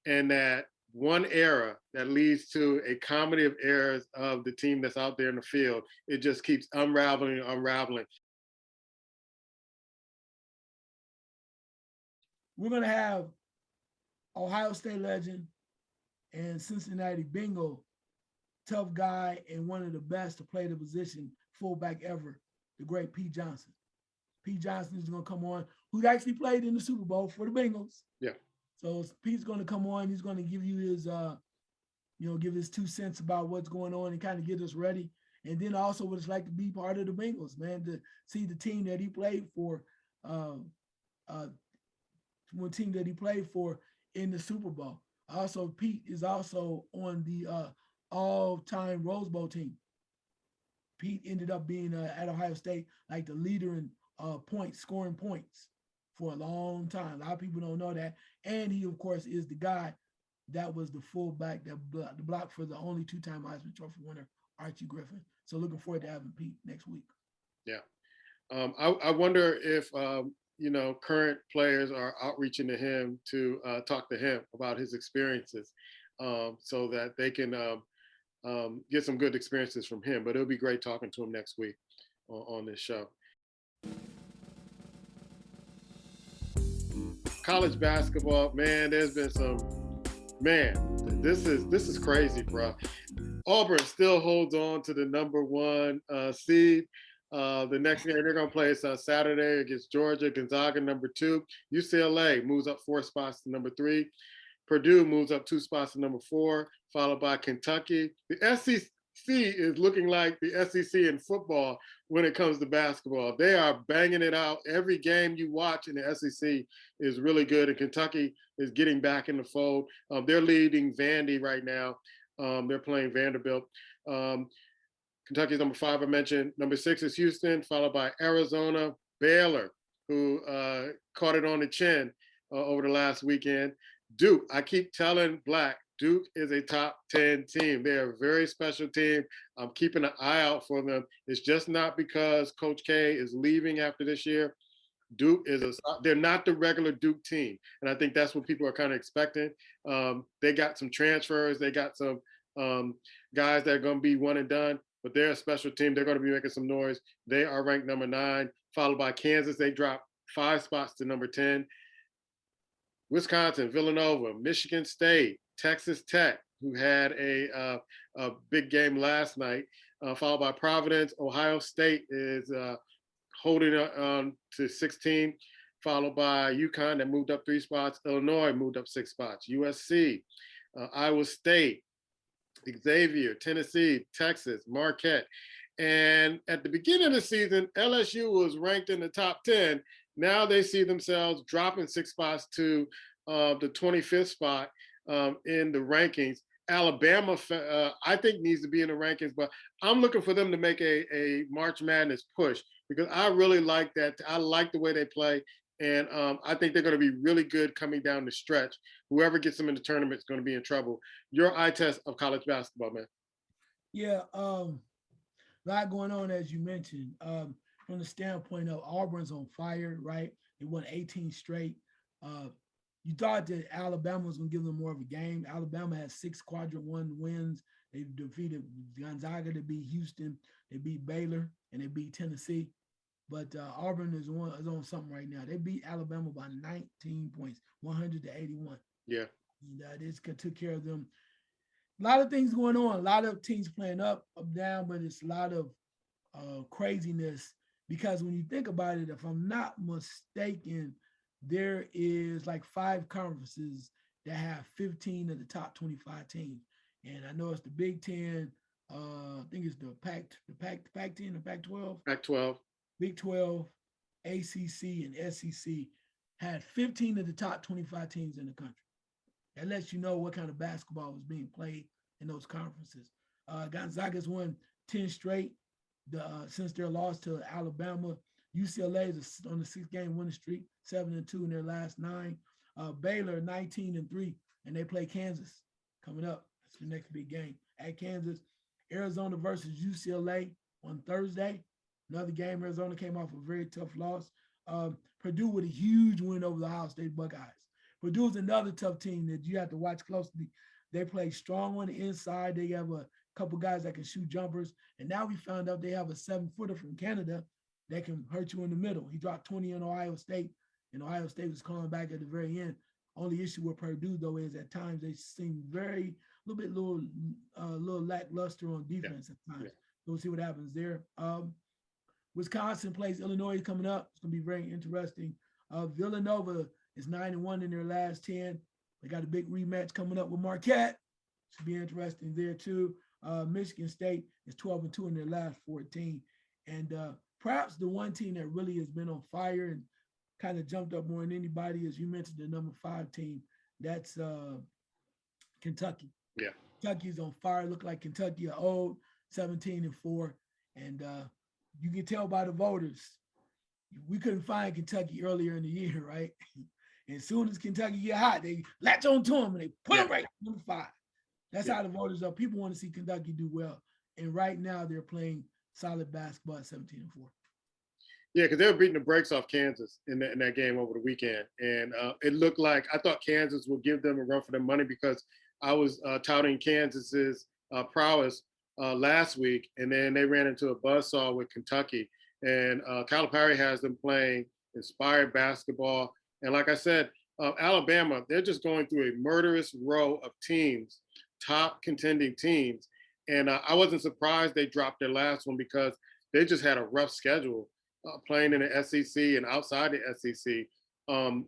and that one error that leads to a comedy of errors of the team that's out there in the field. It just keeps unraveling and unraveling. We're going to have Ohio State legend and Cincinnati Bengal tough guy and one of the best to play the position fullback ever, the great Pete Johnson. Pete Johnson is going to come on, who actually played in the Super Bowl for the Bengals. Yeah. So Pete's going to come on. He's going to give you his, give his 2 cents about what's going on and kind of get us ready. And then also what it's like to be part of the Bengals, man, to see the team that he played for, one team that he played for in the Super Bowl. Also, Pete is also on the all-time Rose Bowl team. Pete ended up being at Ohio State like the leader in scoring points for a long time. A lot of people don't know that. And he, of course, is the guy that was the fullback that blocked for the only two-time Heisman Trophy winner, Archie Griffin. So looking forward to having Pete next week. Yeah. I wonder if, current players are outreaching to him to talk to him about his experiences so that they can get some good experiences from him. But it'll be great talking to him next week on this show. College basketball, man, there's been this is crazy, bro. Auburn still holds on to the number 1 seed. The next game they're going to play is on Saturday against Georgia. Gonzaga, number 2. UCLA moves up 4 spots to number 3. Purdue moves up 2 spots to number 4, followed by Kentucky. The SEC is looking like the SEC in football when it comes to basketball. They are banging it out. Every game you watch in the SEC is really good, and Kentucky is getting back in the fold. They're leading Vandy right now. They're playing Vanderbilt. Kentucky's number 5, I mentioned. Number 6 is Houston, followed by Arizona, Baylor, who caught it on the chin over the last weekend. Duke, I keep telling Black, Duke is a top 10 team. They're a very special team. I'm keeping an eye out for them. It's just not because Coach K is leaving after this year. Duke they're not the regular Duke team. And I think that's what people are kind of expecting. They got some transfers. They got some guys that are going to be one and done, but they're a special team. They're going to be making some noise. They are ranked number 9, followed by Kansas. They dropped 5 spots to number 10. Wisconsin, Villanova, Michigan State, Texas Tech, who had a big game last night, followed by Providence. Ohio State is holding on to 16, followed by UConn that moved up 3 spots. Illinois moved up 6 spots. USC, Iowa State, Xavier, Tennessee, Texas, Marquette. And at the beginning of the season, LSU was ranked in the top 10. Now they see themselves dropping 6 spots to the 25th spot in the rankings. Alabama, I think, needs to be in the rankings, but I'm looking for them to make a March Madness push because I really like that. I like the way they play, and I think they're going to be really good coming down the stretch. Whoever gets them in the tournament is going to be in trouble. Your eye test of college basketball, man. Yeah, a lot going on, as you mentioned. From the standpoint of Auburn's on fire, right? They won 18 straight. You thought that Alabama was going to give them more of a game. Alabama has 6 quadrant 1 wins. They defeated Gonzaga, they beat Houston, they beat Baylor, and they beat Tennessee. But Auburn is on something right now. They beat Alabama by 19 points, 100-81. Yeah. And this took care of them. A lot of things going on. A lot of teams playing up, down, but it's a lot of craziness because when you think about it, if I'm not mistaken, there is like 5 conferences that have 15 of the top 25 teams. And I know it's the Big Ten. I think it's the Pac-10 or Pac-12. Pac-12. Big 12, ACC, and SEC had 15 of the top 25 teams in the country. That lets you know what kind of basketball was being played in those conferences. Gonzaga's won 10 straight since their loss to Alabama. UCLA is on the 6-game winning streak, 7-2 in their last 9. Baylor 19-3, and they play Kansas coming up. That's the next big game at Kansas. Arizona versus UCLA on Thursday. Another game. Arizona came off a very tough loss. Purdue with a huge win over the Ohio State Buckeyes. Purdue is another tough team that you have to watch closely. They play strong on the inside. They have a couple guys that can shoot jumpers. And now we found out they have a 7-footer from Canada that can hurt you in the middle. He dropped 20 on Ohio State, and Ohio State was calling back at the very end. Only issue with Purdue, though, is at times they seem little lackluster on defense at times. So we'll see what happens there. Wisconsin plays Illinois coming up. It's going to be very interesting. Villanova is 9-1 in their last 10. They got a big rematch coming up with Marquette. Should be interesting there too. Michigan State is 12-2 in their last 14. And perhaps the one team that really has been on fire and kind of jumped up more than anybody, as you mentioned, the number 5 team. That's Kentucky. Yeah. Kentucky's on fire. Look like Kentucky are old, 17-4. And you can tell by the voters, we couldn't find Kentucky earlier in the year, right? And as soon as Kentucky get hot, they latch on to them and they put them right number 5. That's how the voters are. People want to see Kentucky do well. And right now they're playing solid basketball at 17-4. Yeah, because they were beating the brakes off Kansas in that game over the weekend. And it looked like I thought Kansas would give them a run for their money because I was touting Kansas's prowess last week. And then they ran into a buzzsaw with Kentucky. And Calipari has them playing inspired basketball. And like I said, Alabama, they're just going through a murderous row of teams, top contending teams. And I wasn't surprised they dropped their last one because they just had a rough schedule playing in the SEC and outside the SEC.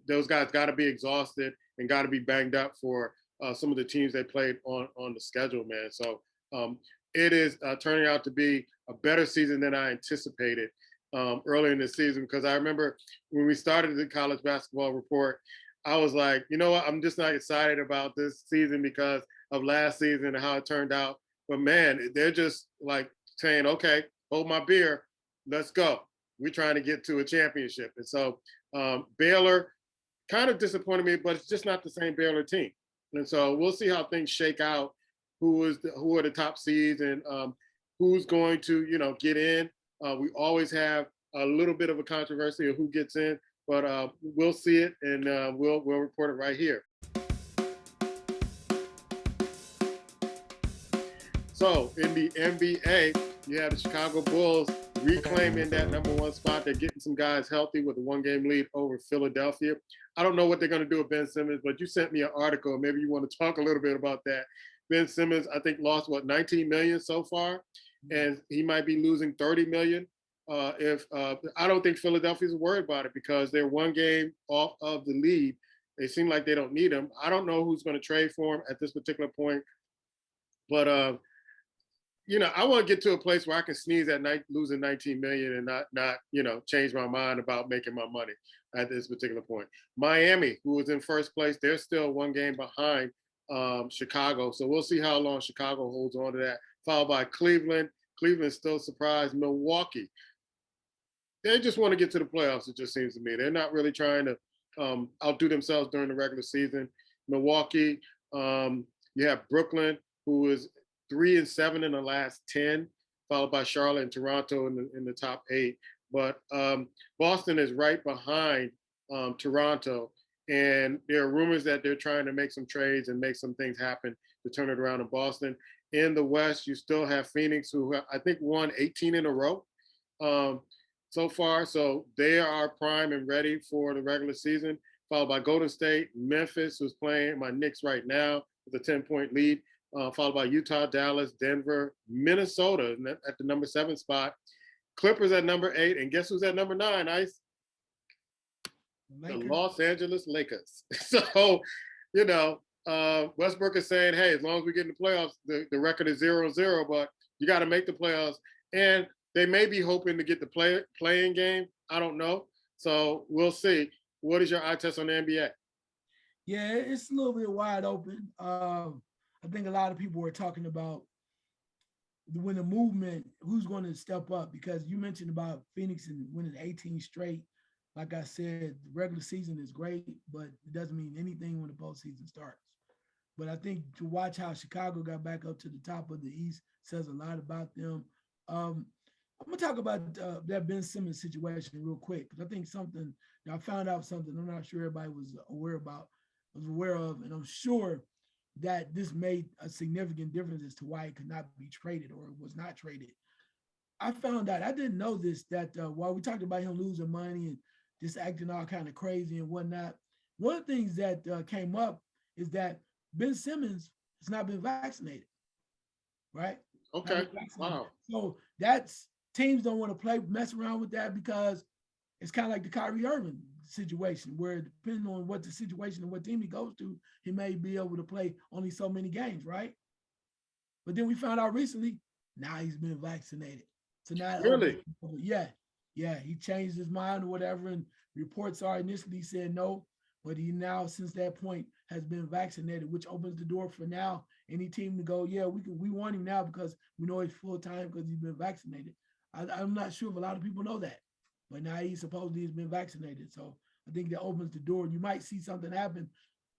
Those guys got to be exhausted and got to be banged up for some of the teams they played on the schedule, man. So it is turning out to be a better season than I anticipated early in the season, because I remember when we started the college basketball report, I was like, you know what, I'm just not excited about this season because of last season and how it turned out. But man, they're just like saying, okay, hold my beer, let's go. We're trying to get to a championship. And so Baylor kind of disappointed me, but it's just not the same Baylor team. And so we'll see how things shake out, who are the top seeds and who's going to, get in. We always have a little bit of a controversy of who gets in, but we'll see it and we'll report it right here. So in the NBA, you have the Chicago Bulls reclaiming that number 1 spot. They're getting some guys healthy with a 1-game lead over Philadelphia. I don't know what they're going to do with Ben Simmons, but you sent me an article. Maybe you want to talk a little bit about that. Ben Simmons, I think, lost, $19 million so far, and he might be losing $30 million. I don't think Philadelphia's worried about it because they're 1 game off of the lead. They seem like they don't need him. I don't know who's going to trade for him at this particular point, but I want to get to a place where I can sneeze at night, losing 19 million and not change my mind about making my money at this particular point. Miami, who was in first place, they're still 1 game behind Chicago. So we'll see how long Chicago holds on to that. Followed by Cleveland. Cleveland's still surprised. Milwaukee, they just want to get to the playoffs, it just seems to me. They're not really trying to outdo themselves during the regular season. Milwaukee, you have Brooklyn, who is 3-7 in the last 10, followed by Charlotte and Toronto in the top 8. But Boston is right behind Toronto. And there are rumors that they're trying to make some trades and make some things happen to turn it around in Boston. In the West, you still have Phoenix, who I think won 18 in a row so far. So they are prime and ready for the regular season, followed by Golden State, Memphis, who's playing my Knicks right now with a 10-point lead. Followed by Utah, Dallas, Denver, Minnesota at the number 7 spot. Clippers at number 8. And guess who's at number 9, Ice? The Los Angeles Lakers. So, Westbrook is saying, hey, as long as we get in the playoffs, the record is 0-0, but you got to make the playoffs. And they may be hoping to get the playing game. I don't know. So we'll see. What is your eye test on the NBA? Yeah, it's a little bit wide open. I think a lot of people were talking about when the movement, who's going to step up? Because you mentioned about Phoenix and winning 18 straight. Like I said, the regular season is great, but it doesn't mean anything when the postseason starts. But I think to watch how Chicago got back up to the top of the East says a lot about them. I'm gonna talk about that Ben Simmons situation real quick because I think something I found out something I'm not sure everybody was aware of, and I'm sure that this made a significant difference as to why it could not be traded or was not traded. I found out I didn't know this that while we talked about him losing money and just acting all kind of crazy and whatnot, one of the things that came up is that Ben Simmons has not been vaccinated, right? Not been Okay. vaccinated. Wow. So that's teams don't want to mess around with that because it's kind of like the Kyrie Irving situation, where depending on what the situation and what team he goes to, he may be able to play only so many games, right? But then we found out recently, now he's been vaccinated. So now it opens, Really? yeah, yeah, he changed his mind or whatever. And reports are initially said no, but he now, since that point, has been vaccinated, which opens the door for now any team to go, yeah, we want him now because we know he's full time because he's been vaccinated. I'm not sure if a lot of people know that, but now he supposedly has been vaccinated. So I think that opens the door. You might see something happen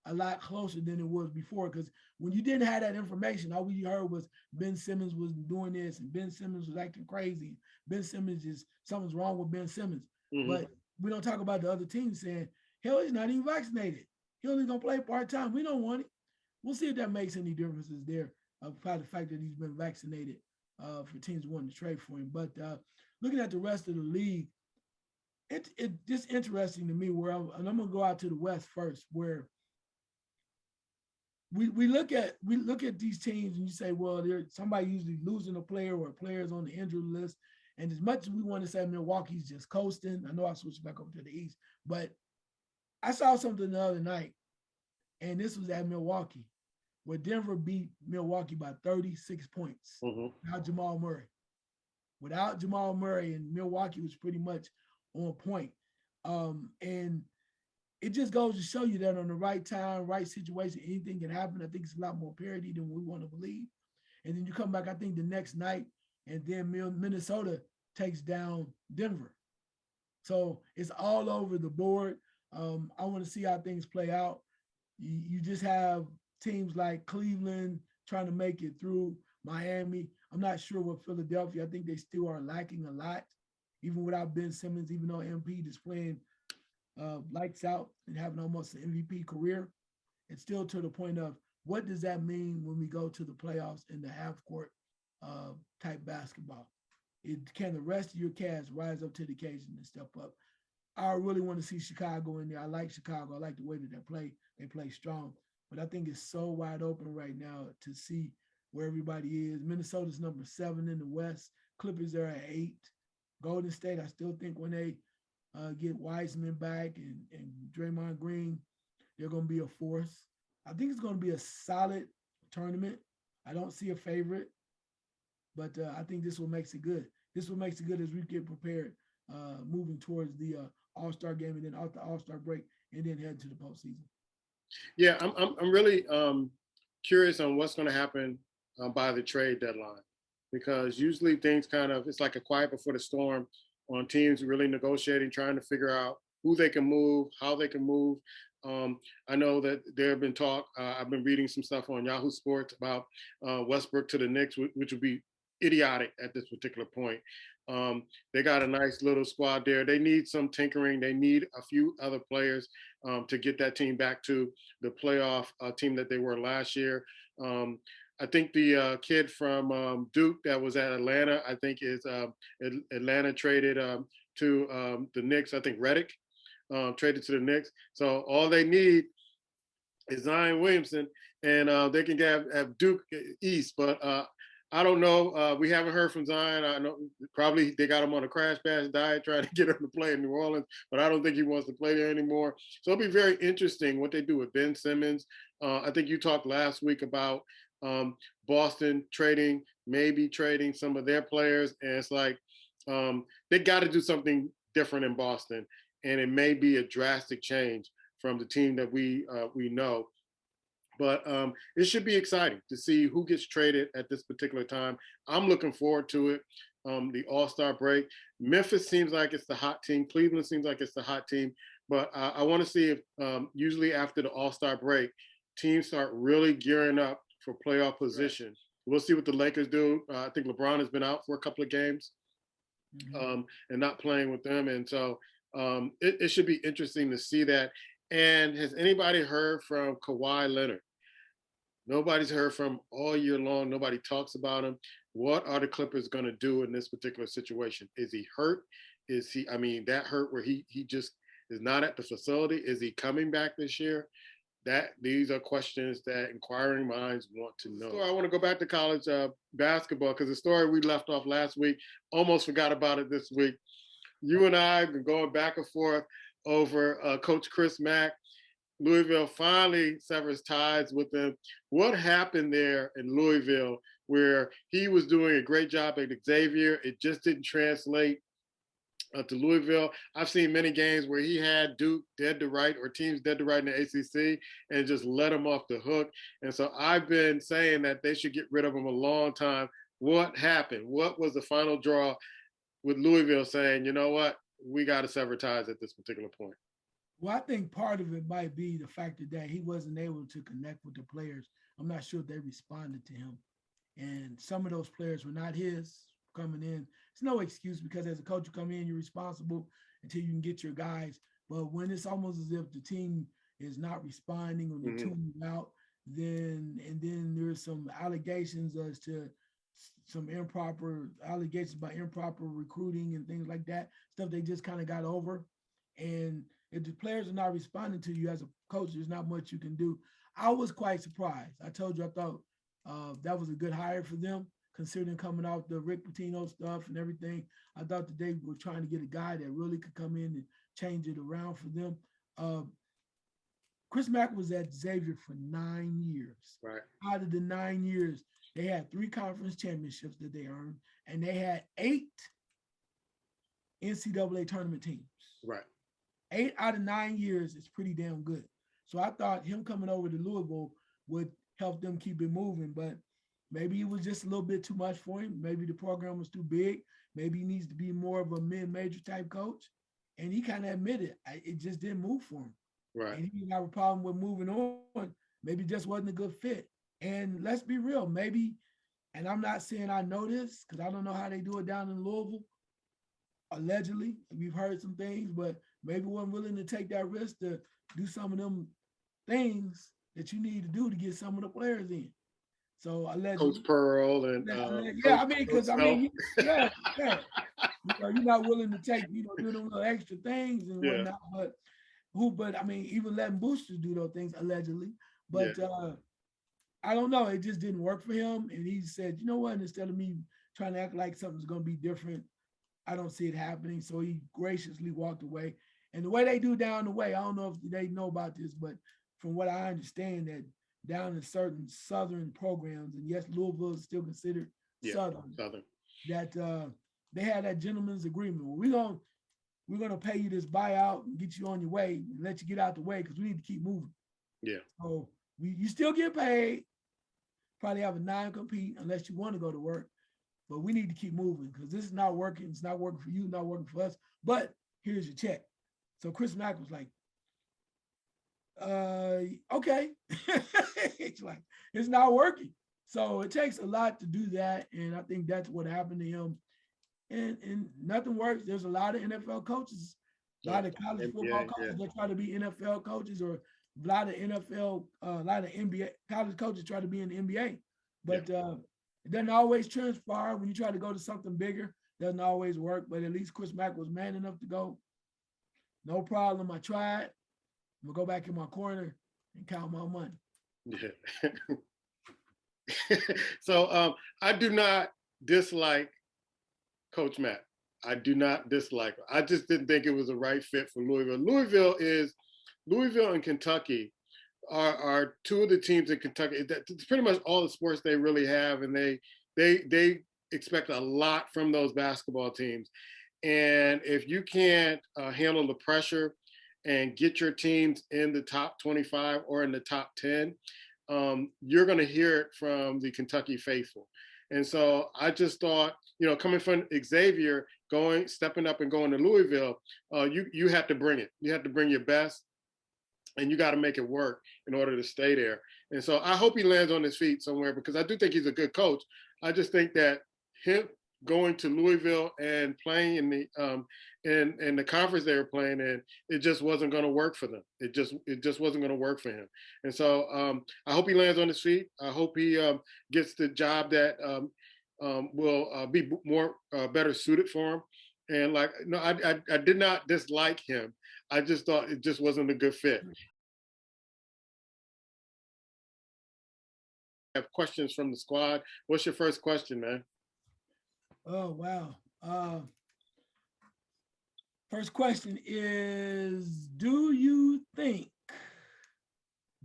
a lot closer than it was before. Because when you didn't have that information, all we heard was Ben Simmons was doing this and Ben Simmons was acting crazy. Ben Simmons is something's wrong with Ben Simmons. Mm-hmm. But we don't talk about the other teams saying, hell, he's not even vaccinated. He only gonna play part-time. We don't want it. We'll see if that makes any differences there about the fact that he's been vaccinated for teams wanting to trade for him. But looking at the rest of the league, it just interesting to me where and I'm gonna go out to the West first, where we look at these teams and you say, well, there's somebody usually losing a player or players on the injury list. And as much as we want to say Milwaukee's just coasting, I know I switched back over to the East, but I saw something the other night, and this was at Milwaukee, where Denver beat Milwaukee by 36 points Mm-hmm. without Jamal Murray. Without Jamal Murray, and Milwaukee was pretty much on point. And it just goes to show you that on the right time, right situation, anything can happen. I think it's a lot more parity than we want to believe. And then you come back, I think, the next night, and then Minnesota takes down Denver. So it's all over the board. I want to see how things play out. You just have teams like Cleveland trying to make it through Miami. I'm not sure what Philadelphia. I think they still are lacking a lot, even without Ben Simmons, even though MP is playing lights out and having almost an MVP career. It's still to the point of what does that mean when we go to the playoffs in the half court type basketball? Can the rest of your cast rise up to the occasion and step up? I really want to see Chicago in there. I like Chicago. I like the way that they play. They play strong. But I think it's so wide open right now to see where everybody is. Minnesota's number 7 in the West. Clippers are at 8. Golden State, I still think when they get Wiseman back and Draymond Green, they're going to be a force. I think it's going to be a solid tournament. I don't see a favorite, but I think this will makes it good. This will makes it good as we get prepared, moving towards the All-Star game and then out the All-Star break and then head to the postseason. Yeah, I'm really curious on what's going to happen by the trade deadline, because usually things kind of, it's like a quiet before the storm on teams really negotiating, trying to figure out who they can move, how they can move. I know that there have been talk. I've been reading some stuff on Yahoo Sports about Westbrook to the Knicks, which would be idiotic at this particular point. They got a nice little squad there. They need some tinkering. They need a few other players to get that team back to the playoff team that they were last year. I think the kid from Duke that was at Atlanta, I think is Atlanta traded to the Knicks. I think Reddick traded to the Knicks. So all they need is Zion Williamson, and they can have Duke East. But I don't know. We haven't heard from Zion. I know probably they got him on a crash bash diet trying to get him to play in New Orleans, but I don't think he wants to play there anymore. So it'll be very interesting what they do with Ben Simmons. I think you talked last week about Boston maybe trading some of their players, and it's like they got to do something different in Boston, and it may be a drastic change from the team that we know. But it should be exciting to see who gets traded at this particular time. I'm looking forward to it. The All-Star break. Memphis seems like it's the hot team. Cleveland seems like it's the hot team. But I want to see if usually after the All-Star break, teams start really gearing up for playoff position. Right. We'll see what the Lakers do. I think LeBron has been out for a couple of games and not playing with them. And so it should be interesting to see that. And has anybody heard from Kawhi Leonard? Nobody's heard from all year long. Nobody talks about him. What are the Clippers going to do in this particular situation? Is he hurt? Is he, I mean, that hurt where he just is not at the facility? Is he coming back this year? These are questions that inquiring minds want to know. So I want to go back to college basketball because the story we left off last week, almost forgot about it this week. You and I have been going back and forth over Coach Chris Mack. Louisville finally severs ties with him. What happened there in Louisville where he was doing a great job at Xavier? It just didn't translate to Louisville. I've seen many games where he had Duke dead to right or teams dead to right in the ACC and just let him off the hook. And so I've been saying that they should get rid of him a long time. What happened? What was the final draw with Louisville saying, you know what, we got to sever ties at this particular point? Well, I think part of it might be the fact that he wasn't able to connect with the players. I'm not sure if they responded to him. And some of those players were not his coming in. It's no excuse because as a coach, you come in, you're responsible until you can get your guys. But when it's almost as if the team is not responding or they're tuning out, then there's some allegations as to some improper allegations about improper recruiting and things like that, stuff they just kind of got over. And if the players are not responding to you as a coach, there's not much you can do. I was quite surprised. I told you I thought that was a good hire for them, considering coming off the Rick Pitino stuff and everything. I thought that they were trying to get a guy that really could come in and change it around for them. Chris Mack was at Xavier for 9 years. Right. Out of the 9 years, they had 3 conference championships that they earned, and they had 8 NCAA tournament teams. Right. 8 out of 9 years is pretty damn good. So I thought him coming over to Louisville would help them keep it moving, but maybe it was just a little bit too much for him. Maybe the program was too big. Maybe he needs to be more of a mid-major type coach. And he kind of admitted it just didn't move for him. Right. And he didn't have a problem with moving on. Maybe it just wasn't a good fit. And let's be real, maybe, and I'm not saying I know this because I don't know how they do it down in Louisville. Allegedly, we've heard some things, but maybe wasn't willing to take that risk to do some of them things that you need to do to get some of the players in. So allegedly, Coach Pearl and yeah, I mean, because I mean, yeah. You're not willing to take, do them little extra things and whatnot. But I mean, even letting boosters do those things allegedly. But I don't know. It just didn't work for him. And he said, you know what? Instead of me trying to act like something's going to be different, I don't see it happening. So he graciously walked away. And the way they do down the way, I don't know if they know about this, but from what I understand, that down in certain Southern programs, and yes, Louisville is still considered Southern, that they had that gentleman's agreement. Well, we're gonna pay you this buyout and get you on your way and let you get out the way because we need to keep moving. Yeah. So you still get paid. Probably have a non-compete unless you want to go to work. But we need to keep moving because this is not working. It's not working for you, not working for us. But here's your check. So Chris Mack was like, okay. It's like, it's not working. So it takes a lot to do that. And I think that's what happened to him. And nothing works. There's a lot of NFL coaches, a lot of college football coaches that try to be NFL coaches, or a lot of NBA college coaches try to be in the NBA. But it doesn't always transpire when you try to go to something bigger. Doesn't always work. But at least Chris Mack was man enough to go. No problem. I tried. I'm gonna go back in my corner and count my money. Yeah. So I do not dislike Coach Mack. I do not dislike him. I just didn't think it was the right fit for Louisville. Louisville and Kentucky are two of the teams in Kentucky. It's pretty much all the sports they really have, and they expect a lot from those basketball teams. And if you can't handle the pressure and get your teams in the top 25 or in the top 10, you're going to hear it from the Kentucky faithful. And so I just thought, coming from Xavier, stepping up and going to Louisville, you have to bring it. You have to bring your best, and you got to make it work in order to stay there. And so I hope he lands on his feet somewhere, because I do think he's a good coach. I just think that him going to Louisville and playing in the conference they were playing in, it just wasn't going to work for them. It just wasn't going to work for him. And so I hope he lands on his feet. I hope he gets the job that will be more better suited for him. And no, I did not dislike him. I just thought it just wasn't a good fit. I have questions from the squad. What's your first question, man? Oh wow. First question is: do you think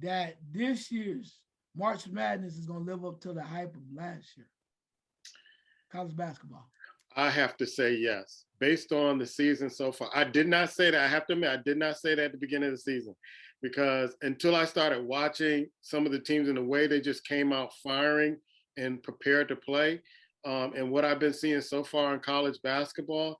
that this year's March Madness is going to live up to the hype of last year? College basketball. I have to say yes, based on the season so far. I did not say that. I have to admit, I did not say that at the beginning of the season, because until I started watching some of the teams and the way they just came out firing and prepared to play, and what I've been seeing so far in college basketball,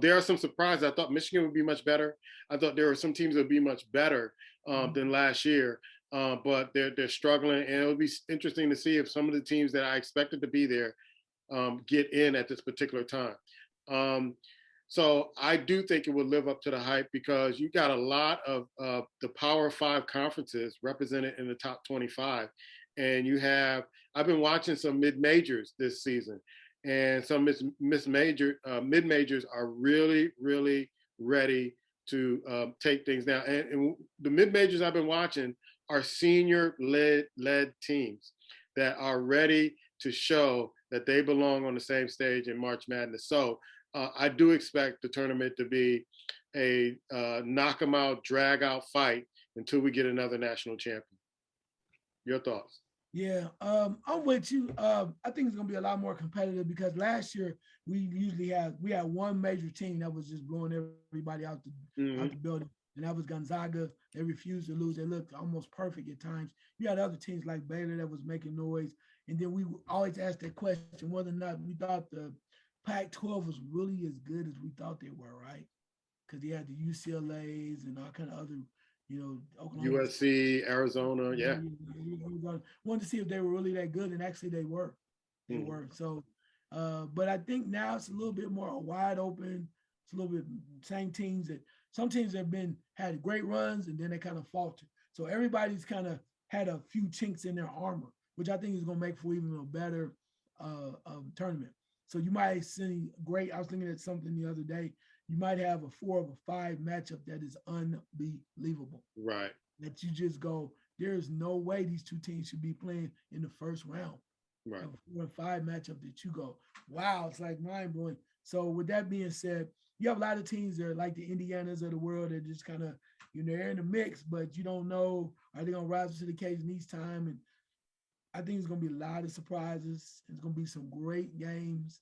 there are some surprises. I thought Michigan would be much better. I thought there were some teams that would be much better than last year, but they're struggling, and it'll be interesting to see if some of the teams that I expected to be there get in at this particular time. So I do think it will live up to the hype, because you got a lot of the Power 5 conferences represented in the top 25. And I've been watching some mid-majors this season, and some mid-majors are really, really ready to take things down. And the mid-majors I've been watching are senior-led teams that are ready to show that they belong on the same stage in March Madness. So I do expect the tournament to be a knock 'em out, drag out fight until we get another national champion. Your thoughts? Yeah, I'm with you. I think it's gonna be a lot more competitive, because last year we had one major team that was just blowing everybody out the building, and that was Gonzaga. They refused to lose. They looked almost perfect at times. You had other teams like Baylor that was making noise, and then we always asked that question whether or not we thought the Pac-12 was really as good as we thought they were, right? Because you had the UCLA's and all kind of other, Oklahoma, USC, Arizona, yeah. Wanted to see if they were really that good, and actually they were. They were. So, but I think now it's a little bit more wide open. It's a little bit same teams that some teams have had great runs, and then they kind of faltered. So everybody's kind of had a few chinks in their armor, which I think is going to make for even a better tournament. So you might see great. I was thinking of something the other day. You might have a 4 of a 5 matchup that is unbelievable. Right. That you just go, there's no way these two teams should be playing in the first round. Right. A 4 and 5 matchup that you go, wow, it's like mind blowing. So with that being said, you have a lot of teams that are like the Indianas of the world that just kind of, they're in the mix, but you don't know, are they going to rise to the occasion each time? And I think it's going to be a lot of surprises. It's going to be some great games,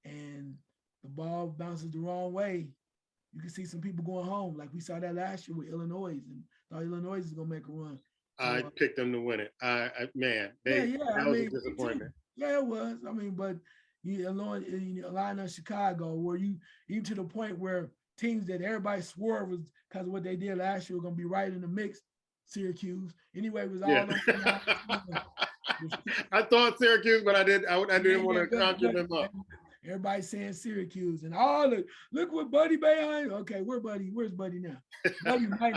and the ball bounces the wrong way. You can see some people going home, like we saw that last year with Illinois, and thought Illinois is going to make a run. So, I picked them to win it. That was a disappointment. Yeah, it was. But Illinois, Chicago, where you even to the point where teams that everybody swore was because of what they did last year were going to be right in the mix. Syracuse, anyway, it was all. Yeah. I thought Syracuse, but I didn't want to conjure them up. Everybody's saying Syracuse, and look what Buddy behind. Okay, where's Buddy now? Buddy might.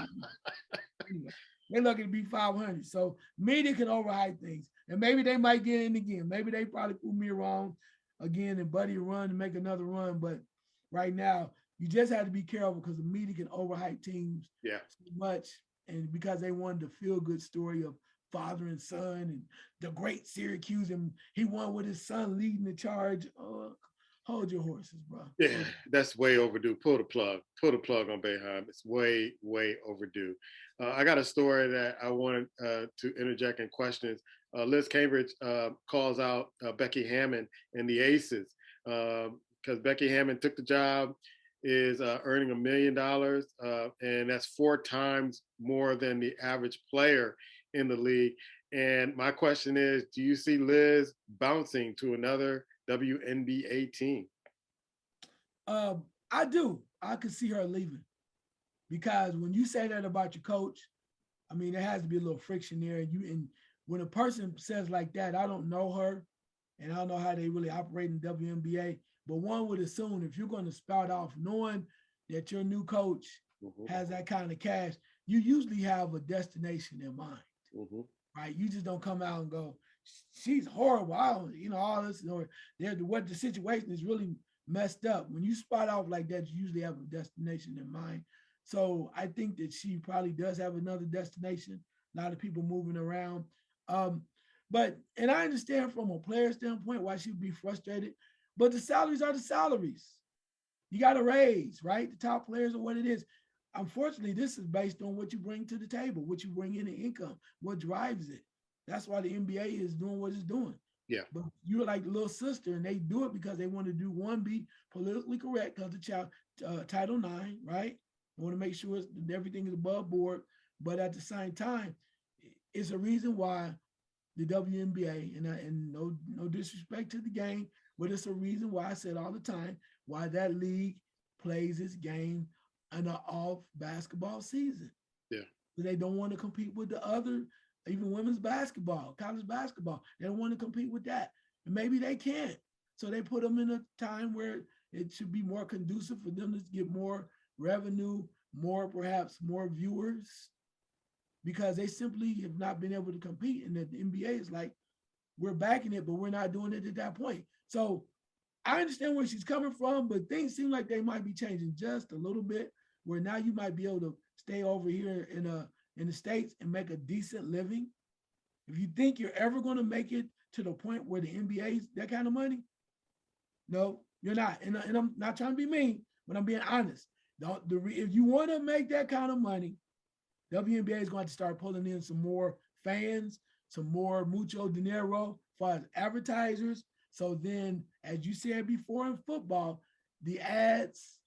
Anyway, they're lucky to be 500. So media can overhype things, and maybe they might get in again. Maybe they probably put me wrong again, and Buddy run and make another run. But right now, you just have to be careful, because the media can overhype teams so much, and because they wanted the feel good story of father and son and the great Syracuse, and he won with his son leading the charge. Hold your horses, bro. Yeah, that's way overdue. Pull the plug on Boeheim. It's way, way overdue. I got a story that I wanted to interject in questions. Liz Cambridge calls out Becky Hammon and the Aces, because Becky Hammon took the job, is earning $1 million, and that's 4 times more than the average player in the league. And my question is, do you see Liz bouncing to another WNBA team? I do. I could see her leaving because when you say that about your coach, I mean, there has to be a little friction there. And when a person says like that, I don't know her, and I don't know how they really operate in WNBA. But one would assume if you're going to spout off, knowing that your new coach Mm-hmm. has that kind of cash, you usually have a destination in mind, Mm-hmm. right? You just don't come out and go, she's horrible. I don't, all this, or what the situation is really messed up. When you spot off like that, you usually have a destination in mind. So I think that she probably does have another destination. A lot of people moving around. Um, and I understand from a player standpoint why she'd be frustrated, but the salaries are the salaries. You got to raise, right? The top players are what it is. Unfortunately, this is based on what you bring to the table, what you bring in the income, what drives it. That's why the NBA is doing what it's doing. Yeah. But you're like the little sister, and they do it because they want to do one, be politically correct because the child Title IX, right? They want to make sure everything is above board, but at the same time, it's a reason why the WNBA, and no disrespect to the game, but it's a reason why I said all the time why that league plays its game in an off basketball season. Yeah. They don't want to compete with the other, even women's basketball, college basketball. They don't want to compete with that. And maybe they can't. So they put them in a time where it should be more conducive for them to get more revenue, perhaps more viewers, because they simply have not been able to compete. And the NBA is like, we're backing it, but we're not doing it at that point. So I understand where she's coming from, but things seem like they might be changing just a little bit, where now you might be able to stay over here in the States and make a decent living. If you think you're ever going to make it to the point where the NBA is that kind of money, no, you're not. And I'm not trying to be mean, but I'm being honest. If you want to make that kind of money, WNBA is going to start pulling in some more fans, some more mucho dinero for advertisers. So then, as you said before in football, the ads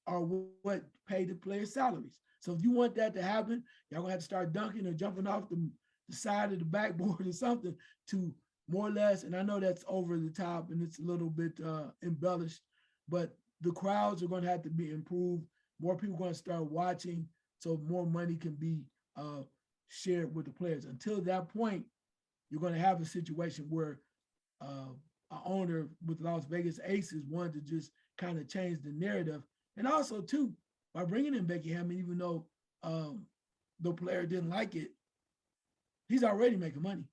are what pay the players' salaries. So if you want that to happen, y'all gonna have to start dunking or jumping off the side of the backboard or something to more or less. And I know that's over the top and it's a little bit embellished, but the crowds are going to have to be improved. More people are going to start watching, so more money can be shared with the players. Until that point, you're going to have a situation where an owner with Las Vegas Aces wanted to just kind of change the narrative, and also too by bringing in Becky Hammond, even though the player didn't like it, he's already making money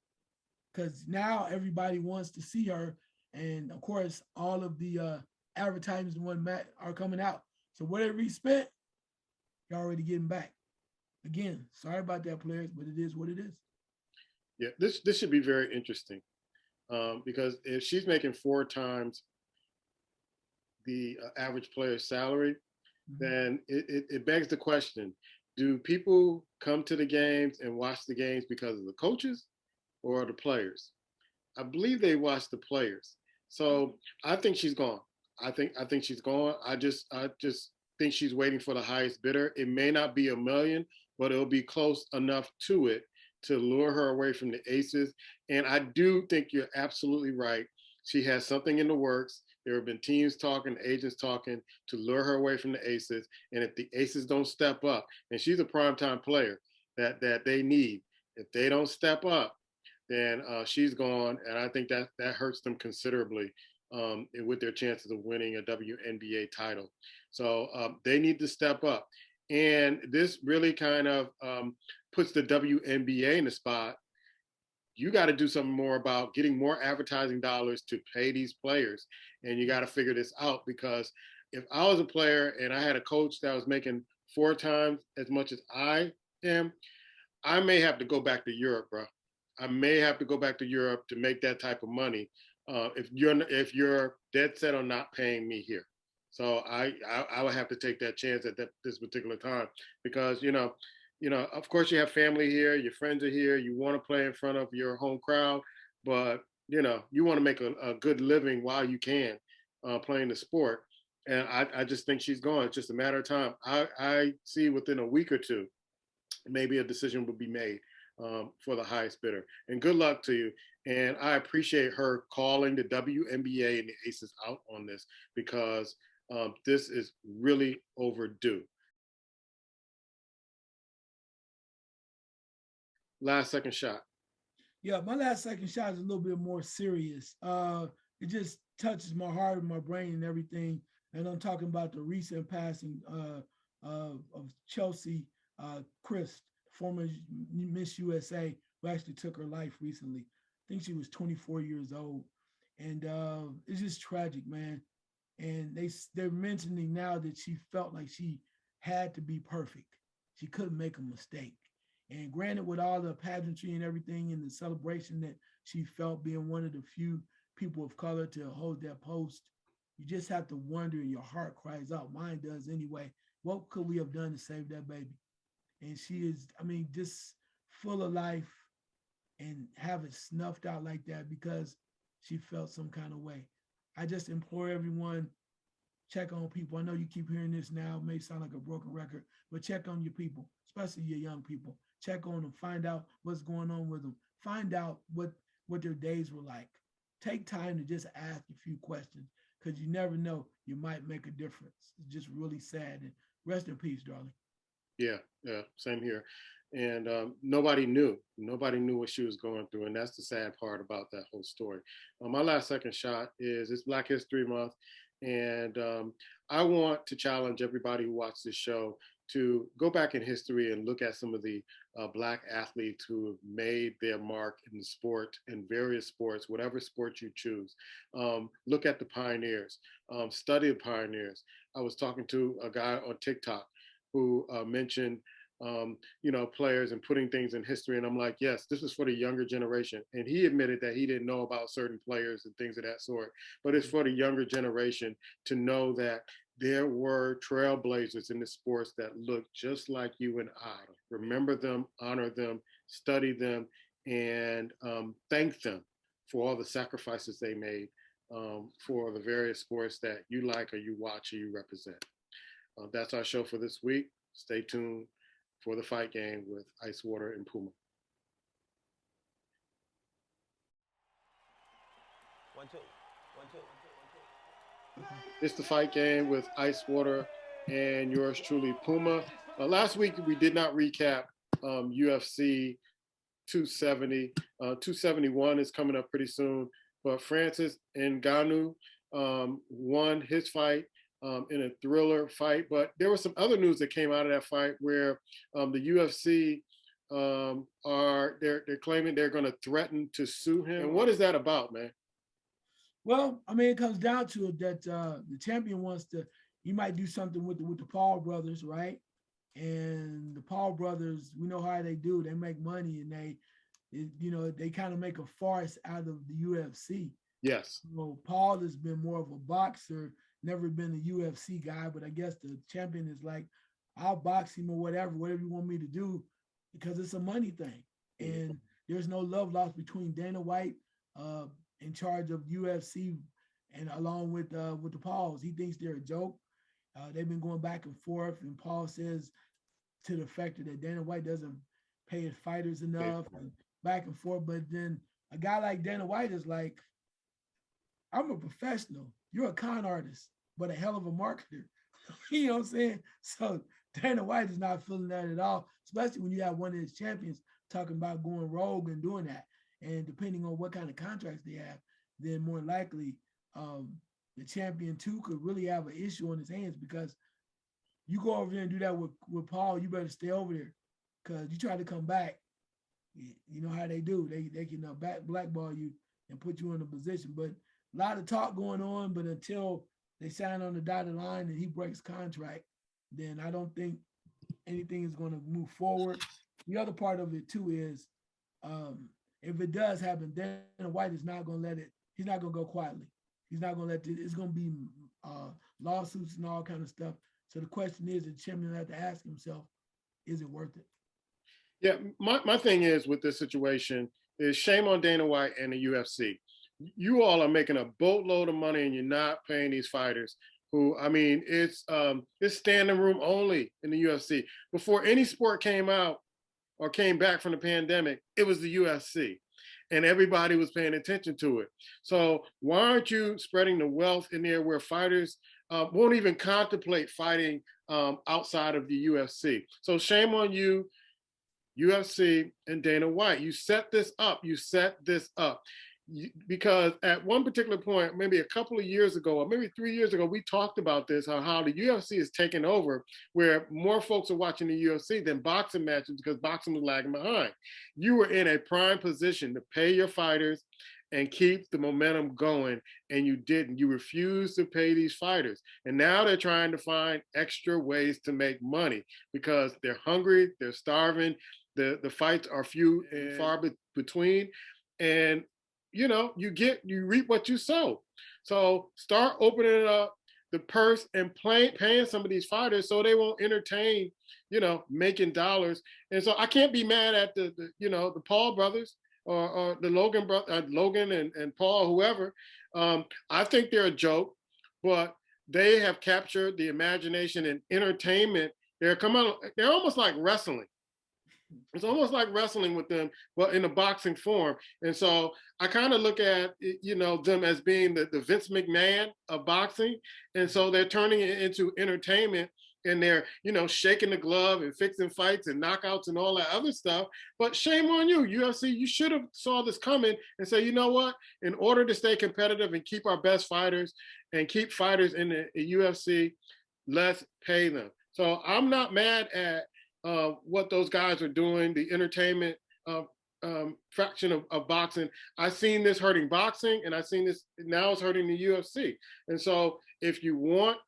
because now everybody wants to see her, and of course all of the advertisements are coming out. So whatever he spent, you're already getting back. Again, sorry about that, players, but it is what it is. Yeah, this should be very interesting because if she's making 4 times the average player's salary, then it begs the question: do people come to the games and watch the games because of the coaches or the players? I believe they watch the players. So I think she's gone. I think she's gone. I just think she's waiting for the highest bidder. It may not be a million, but it'll be close enough to it to lure her away from the Aces. And I do think you're absolutely right. She has something in the works. There have been teams talking, agents talking to lure her away from the Aces. And if the Aces don't step up, and she's a primetime player that they need, if they don't step up, then she's gone, and I think that hurts them considerably with their chances of winning a WNBA title. So they need to step up, and this really kind of puts the WNBA in the spot. You got to do something more about getting more advertising dollars to pay these players, and you got to figure this out because if I was a player and I had a coach that was making 4 times as much as I am, I may have to go back to Europe, bro. I may have to go back to Europe to make that type of money if you're dead set on not paying me here. So I would have to take that chance at this particular time because of course you have family here, your friends are here, you want to play in front of your home crowd, but you want to make a good living while you can playing the sport. And I just think she's gone. It's just a matter of time. I see within a week or two maybe a decision will be made. for the highest bidder. And good luck to you. And I appreciate her calling the WNBA and the Aces out on this, because this is really overdue. Last second shot. Yeah, my last second shot is a little bit more serious. It just touches my heart and my brain and everything. And I'm talking about the recent passing of Chelsea Christ, former Miss USA, who actually took her life recently. I think she was 24 years old, and it's just tragic, man. And they're mentioning now that she felt like she had to be perfect. She couldn't make a mistake. And granted, with all the pageantry and everything and the celebration that she felt being one of the few people of color to hold that post, you just have to wonder, and your heart cries out. Mine does anyway. What could we have done to save that baby? And she is, I mean, just full of life, and have it snuffed out like that because she felt some kind of way. I just implore everyone, check on people. I know you keep hearing this now, it may sound like a broken record, but check on your people, especially your young people. Check on them, find out what's going on with them, find out what their days were like. Take time to just ask a few questions, because you never know, you might make a difference. It's just really sad. And rest in peace, darling. Yeah, yeah, same here. And nobody knew what she was going through, and that's the sad part about that whole story. My last second shot is, it's Black History Month, and I want to challenge everybody who watches this show to go back in history and look at some of the Black athletes who have made their mark in the sport, in various sports, whatever sport you choose. Look at the pioneers, study the pioneers. I was talking to a guy on TikTok who mentioned, players and putting things in history. And I'm like, yes, this is for the younger generation. And he admitted that he didn't know about certain players and things of that sort, but it's for the younger generation to know that there were trailblazers in the sports that look just like you and I. Remember them, honor them, study them, and thank them for all the sacrifices they made for the various sports that you like or you watch or you represent. That's our show for this week. Stay tuned for the fight game with Ice Water and Puma. 1, 2, 1, 2, 1, 2. It's the fight game with Ice Water and yours truly, Puma. Last week we did not recap UFC 270. 271 is coming up pretty soon. But Francis Ngannou won his fight in a thriller fight. But there was some other news that came out of that fight where the UFC they're claiming they're going to threaten to sue him. And what is that about, man? Well, I mean, it comes down to it that the champion wants to. He might do something with the Paul brothers, right? And the Paul brothers, we know how they do. They make money, and they kind of make a farce out of the UFC. Yes. So Paul has been more of a boxer, never been a UFC guy, but I guess the champion is like, I'll box him or whatever you want me to do, because it's a money thing. And there's no love lost between Dana White, in charge of UFC, and along with the Pauls. He thinks they're a joke. They've been going back and forth, and Paul says to the effect that Dana White doesn't pay his fighters enough, and back and forth. But then a guy like Dana White is like, I'm a professional. You're a con artist, but a hell of a marketer. You know what I'm saying? So Dana White is not feeling that at all, especially when you have one of his champions talking about going rogue and doing that. And depending on what kind of contracts they have, then more likely the champion too could really have an issue on his hands, because you go over there and do that with Paul, you better stay over there, because you try to come back, you know how they do. They can blackball you and put you in a position. But a lot of talk going on, but until they sign on the dotted line and he breaks contract, then I don't think anything is going to move forward. The other part of it too is, if it does happen, Dana White is not going to let it. He's not going to go quietly. He's not going to let it. It's going to be lawsuits and all kind of stuff. So the question is, the champion have to ask himself, is it worth it? Yeah, my thing is with this situation is shame on Dana White and the UFC. You all are making a boatload of money and you're not paying these fighters who, I mean, it's standing room only in the UFC. Before any sport came out, or came back from the pandemic, it was the UFC. And everybody was paying attention to it. So why aren't you spreading the wealth in there where fighters won't even contemplate fighting outside of the UFC? So shame on you, UFC and Dana White. You set this up. You set this up. Because at one particular point, maybe a couple of years ago, or maybe 3 years ago, we talked about this, how the UFC is taking over, where more folks are watching the UFC than boxing matches because boxing was lagging behind. You were in a prime position to pay your fighters and keep the momentum going, and you didn't. You refused to pay these fighters. And now they're trying to find extra ways to make money because they're hungry, they're starving, the fights are few and far between. And you reap what you sow. So start opening up the purse and paying some of these fighters so they won't entertain, making dollars. And so I can't be mad at the Paul brothers or the Logan and Paul, whoever. I think they're a joke, but they have captured the imagination and entertainment. They're almost like wrestling. It's almost like wrestling with them, but in a boxing form. And so I kind of look at, them as being the Vince McMahon of boxing. And so they're turning it into entertainment, and they're, shaking the glove and fixing fights and knockouts and all that other stuff. But shame on you, UFC. You should have saw this coming and say, you know what? In order to stay competitive and keep our best fighters and keep fighters in the UFC, let's pay them. So I'm not mad at what those guys are doing, the entertainment fraction of boxing. I've seen this hurting boxing, and I've seen this now it's hurting the UFC. And so if you want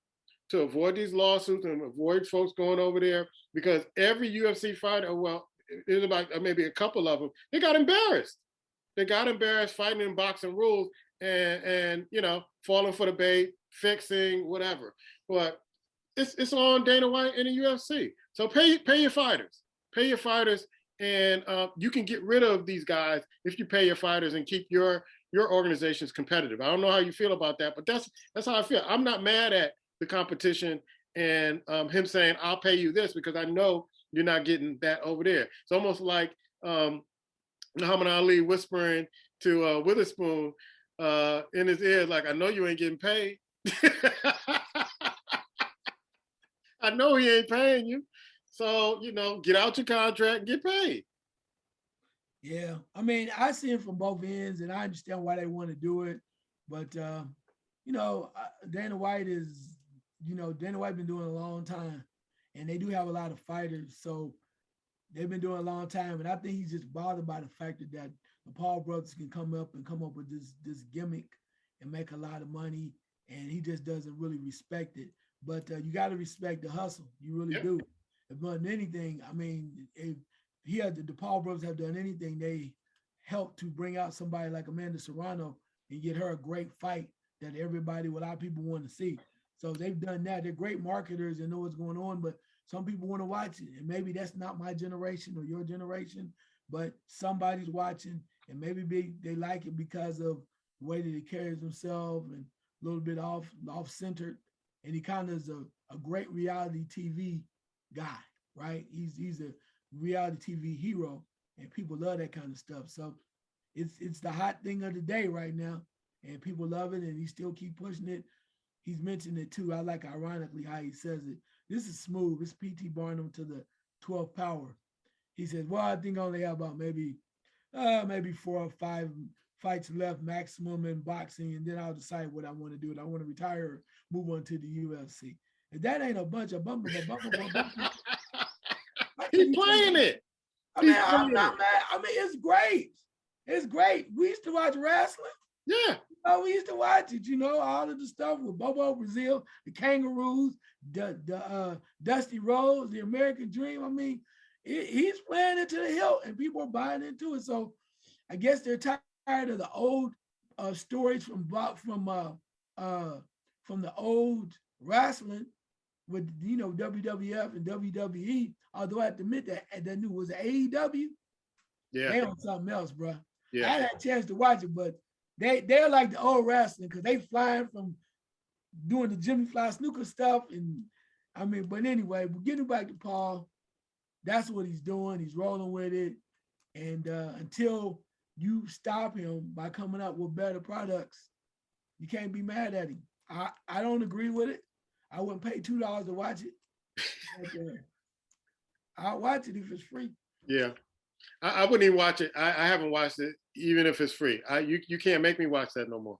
to avoid these lawsuits and avoid folks going over there, because every UFC fighter, well, there's about maybe a couple of them, they got embarrassed. They got embarrassed fighting in boxing rules and falling for the bait, fixing, whatever. But it's on Dana White and the UFC. So pay your fighters. Pay your fighters, and you can get rid of these guys if you pay your fighters and keep your organizations competitive. I don't know how you feel about that, but that's how I feel. I'm not mad at the competition and him saying, I'll pay you this because I know you're not getting that over there. It's almost like Muhammad Ali whispering to Witherspoon in his ear, like, I know you ain't getting paid. I know he ain't paying you. So, get out your contract and get paid. Yeah. I mean, I see it from both ends, and I understand why they want to do it. But, Dana White Dana White been doing it a long time, and they do have a lot of fighters. So they've been doing it a long time. And I think he's just bothered by the fact that the Paul brothers can come up with this gimmick and make a lot of money, and he just doesn't really respect it. But you got to respect the hustle. You really do. If more than anything, I mean, if the Paul brothers have done anything, they helped to bring out somebody like Amanda Serrano and get her a great fight that a lot of people want to see. So they've done that. They're great marketers and know what's going on, but some people want to watch it. And maybe that's not my generation or your generation, but somebody's watching, and maybe they like it because of the way that he carries himself and a little bit off-centered. And he kind of is a great reality TV guy, right? He's a reality TV hero, and people love that kind of stuff. So it's the hot thing of the day right now, and people love it, and he still keep pushing it. He's mentioned it too. I like ironically how he says it. This is smooth. It's P.T. Barnum to the 12th power. He says, well, I think I only have about maybe 4 or 5 fights left maximum in boxing, and then I'll decide what I want to do. And I want to retire, move on to the UFC. And that ain't a bunch of bumper. He's playing it. I'm not mad. I mean, it's great. It's great. We used to watch wrestling. Yeah. We used to watch it, all of the stuff with Bobo Brazil, the Kangaroos, the Dusty Rhodes, the American Dream. I mean, he's playing it to the hilt, and people are buying into it. So I guess they're tired of the old stories from the old wrestling with WWF and WWE. Although I have to admit that new was AEW. Yeah, they on something else, bro. Yeah, I had a chance to watch it, but they're like the old wrestling because they flying from doing the Jimmy Fly snooker stuff. And I mean, but anyway, we're getting back to Paul. that's what he's doing. He's rolling with it. And until you stop him by coming up with better products, you can't be mad at him. I don't agree with it. I wouldn't pay $2 to watch it. But, I'll watch it if it's free. Yeah. I wouldn't even watch it. I haven't watched it, even if it's free. You can't make me watch that no more.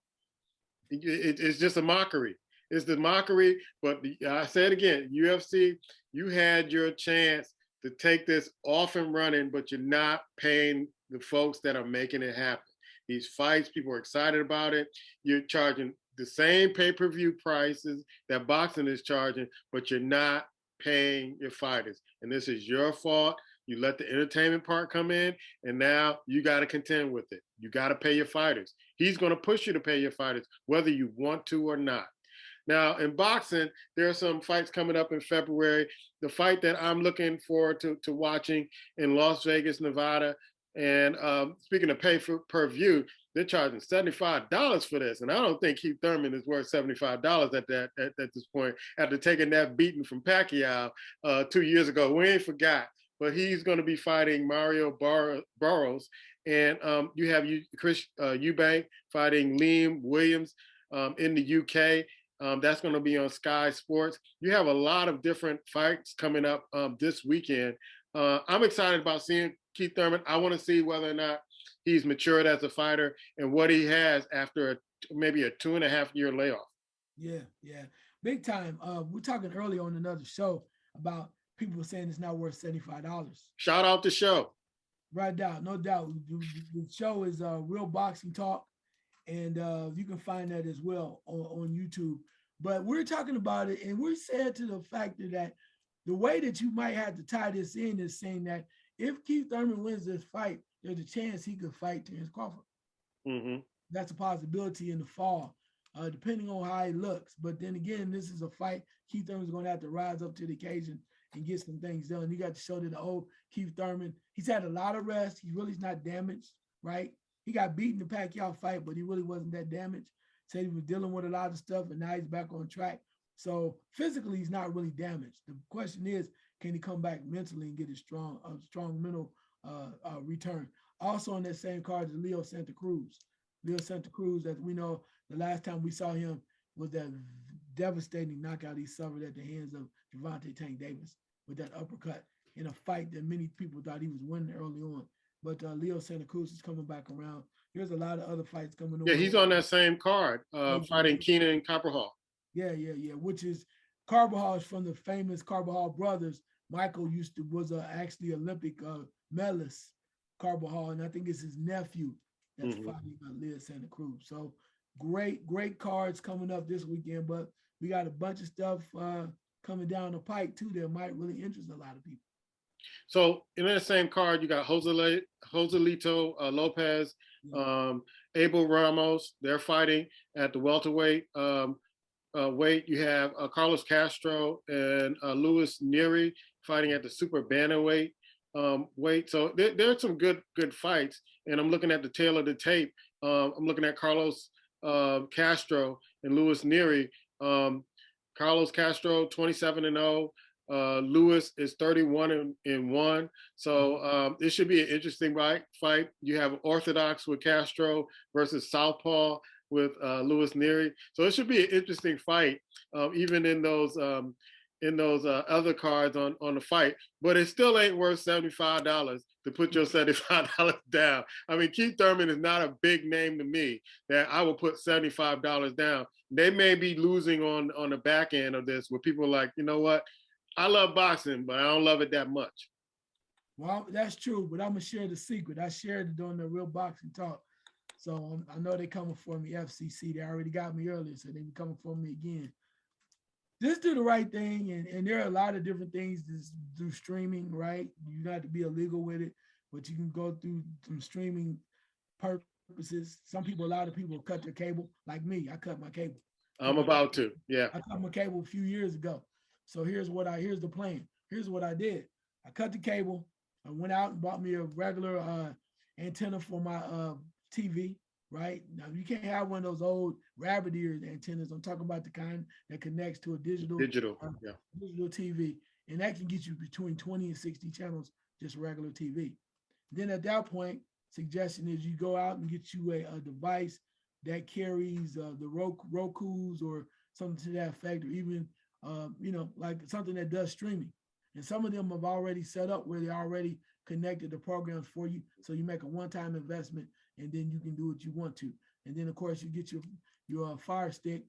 It's just a mockery. It's the mockery. But I say it again, UFC, you had your chance to take this off and running, but you're not paying the folks that are making it happen. These fights, people are excited about it. You're charging the same pay-per-view prices that boxing is charging, but you're not paying your fighters. And this is your fault. You let the entertainment part come in, and now you got to contend with it. You got to pay your fighters. He's going to push you to pay your fighters, whether you want to or not. Now, in boxing, there are some fights coming up in February. The fight that I'm looking forward to watching in Las Vegas, Nevada. And speaking of pay per view, they're charging $75 for this. And I don't think Keith Thurman is worth $75 at this point, after taking that beating from Pacquiao 2 years ago. We ain't forgot. But he's going to be fighting Mario Barros. And you have Chris Eubank fighting Liam Williams in the UK. That's going to be on Sky Sports. You have a lot of different fights coming up this weekend. I'm excited about seeing Keith Thurman. I want to see whether or not he's matured as a fighter and what he has after maybe a 2.5-year layoff. Yeah, yeah. Big time. We're talking earlier on another show about people saying it's not worth $75. Shout out the show. Right doubt, no doubt. The show is Real Boxing Talk, and you can find that as well on YouTube. But we're talking about it, and we're saying to the factor that the way that you might have to tie this in is saying that if Keith Thurman wins this fight, there's a chance he could fight Terence Crawford. Mm-hmm. That's a possibility in the fall, depending on how he looks. But then again, this is a fight Keith Thurman's going to have to rise up to the occasion and get some things done. You got to show that the old Keith Thurman, he's had a lot of rest. He really is not damaged, right? He got beaten in the Pacquiao fight, but he really wasn't that damaged. Said he was dealing with a lot of stuff, and now he's back on track. So physically, he's not really damaged. The question is, can he come back mentally and get a strong mental return? Also on that same card is Leo Santa Cruz. Leo Santa Cruz, as we know, the last time we saw him was that devastating knockout he suffered at the hands of Gervonta Tank Davis with that uppercut in a fight that many people thought he was winning early on. But Leo Santa Cruz is coming back around. There's a lot of other fights coming on. Yeah, he's on that same card, fighting Keenan Copperhall. Yeah. Which is Carbajal is from the famous Carbajal brothers. Michael was actually Olympic medalist, Carbajal, and I think it's his nephew that's fighting Leo Santa Cruz. So great cards coming up this weekend, but we got a bunch of stuff coming down the pike too that might really interest a lot of people. So in that same card, you got Joselito Lopez, Abel Ramos. They're fighting at the welterweight weight. You have Carlos Castro and Luis Neri fighting at the super bantamweight weight. So there are some good fights. And I'm looking at the tail of the tape. I'm looking at Carlos Castro and Luis Neri. Carlos Castro 27-0. Lewis is 31-1. So it should be an interesting fight. You have orthodox with Castro versus southpaw with Luis Neri. So it should be an interesting fight, even in those other cards on the fight. But it still ain't worth $75 to put your $75 down. I mean, Keith Thurman is not a big name to me that I will put $75 down. They may be losing on the back end of this, where people are like, you know what? I love boxing, but I don't love it that much. Well, that's true, but I'm going to share the secret. I shared it during the Real Boxing Talk. So I know they're coming for me, FCC. They already got me earlier, so they be coming for me again. Just do the right thing, and there are a lot of different things through streaming, right? You don't have to be illegal with it, but you can go through some streaming purposes. A lot of people cut their cable. Like me, I cut my cable. I'm about to, yeah. I cut my cable a few years ago. So here's the plan. Here's what I did. I cut the cable. I went out and bought me a regular antenna for my TV, right? Now you can't have one of those old rabbit ear antennas. I'm talking about the kind that connects to a digital digital TV. and that can get you between 20 and 60 channels, just regular TV. Then at that point, suggestion is you go out and get you a device that carries the Roku's or something to that effect, or even like something that does streaming. And some of them have already set up where they already connected the programs for you, so you make a one-time investment, and then you can do what you want to. And then of course you get your Fire Stick,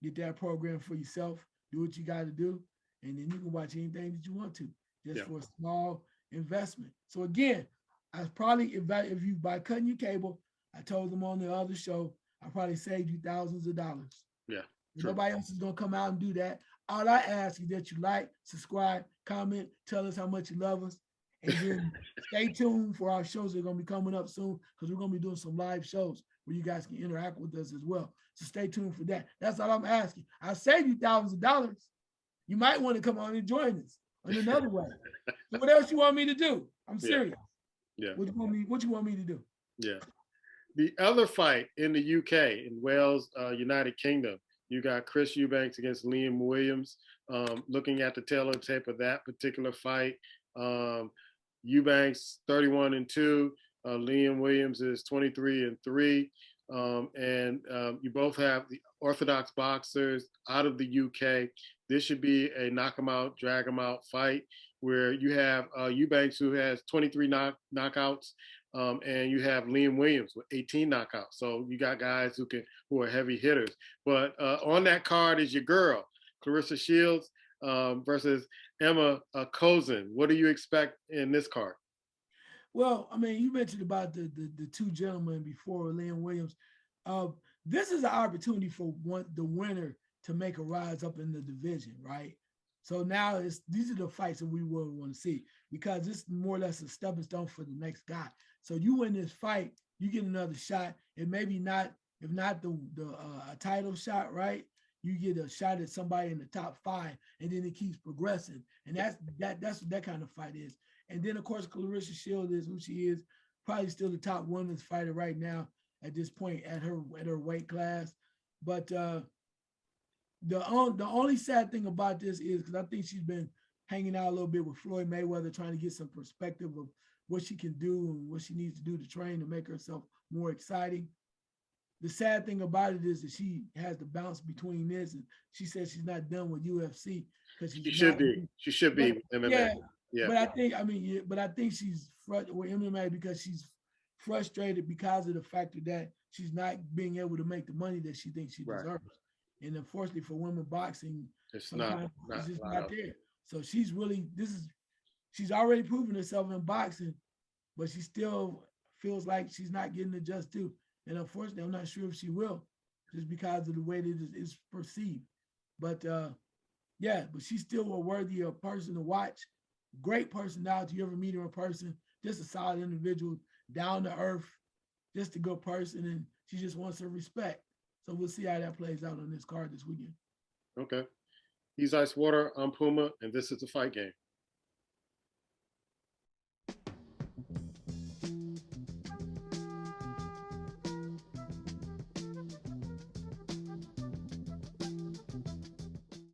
get that program for yourself, do what you got to do, and then you can watch anything that you want to, just for a small investment. So again, I probably, if you by cutting your cable, I told them on the other show, I probably saved you thousands of dollars. Yeah. Nobody else is gonna come out and do that. All I ask is that you like, subscribe, comment, tell us how much you love us, and then stay tuned for our shows that are gonna be coming up soon, because we're gonna be doing some live shows where you guys can interact with us as well. So stay tuned for that. That's all I'm asking. I'll save you thousands of dollars. You might want to come on and join us in another way. So what else you want me to do? I'm serious. Yeah. What you want me to do? Yeah. The other fight in the UK, in Wales, United Kingdom, you got Chris Eubanks against Liam Williams. Looking at the tail of the tape of that particular fight, Eubanks 31-2, Liam Williams is 23-3, and you both have the orthodox boxers out of the UK. This should be a knock 'em out, drag 'em out fight where you have Eubanks, who has 23 knockouts, and you have Liam Williams with 18 knockouts. So you got guys who are heavy hitters. But on that card is your girl, Clarissa Shields, versus Emma Kozin. What do you expect in this card? Well, I mean, you mentioned about the two gentlemen before, Liam Williams. This is an opportunity for the winner to make a rise up in the division, right? So now these are the fights that we will want to see, because this is more or less a stepping stone for the next guy. So you win this fight, you get another shot, and maybe not, if not a title shot, right? You get a shot at somebody in the top 5, and then it keeps progressing. And that's what that kind of fight is. And then of course Clarissa Shields is who she is, probably still the top women's fighter right now at this point at her weight class. But the only sad thing about this is, because I think she's been hanging out a little bit with Floyd Mayweather, trying to get some perspective of what she can do and what she needs to do to train to make herself more exciting. The sad thing about it is that she has to bounce between this, and she says she's not done with UFC because she should be. She should be with MMA. Yeah. But I think she's with MMA because she's frustrated because of the fact that she's not being able to make the money that she thinks she deserves. Right. And unfortunately for women boxing, it's just not there. So she's already proven herself in boxing, but she still feels like she's not getting the just due. And unfortunately, I'm not sure if she will, just because of the way that it's perceived. But but she's still a worthy person to watch. Great personality. You ever meet her in person? Just a solid individual, down to earth, just a good person, and she just wants her respect. So we'll see how that plays out on this card this weekend. Okay. He's Ice Water, I'm Puma, and this is The Fight Game.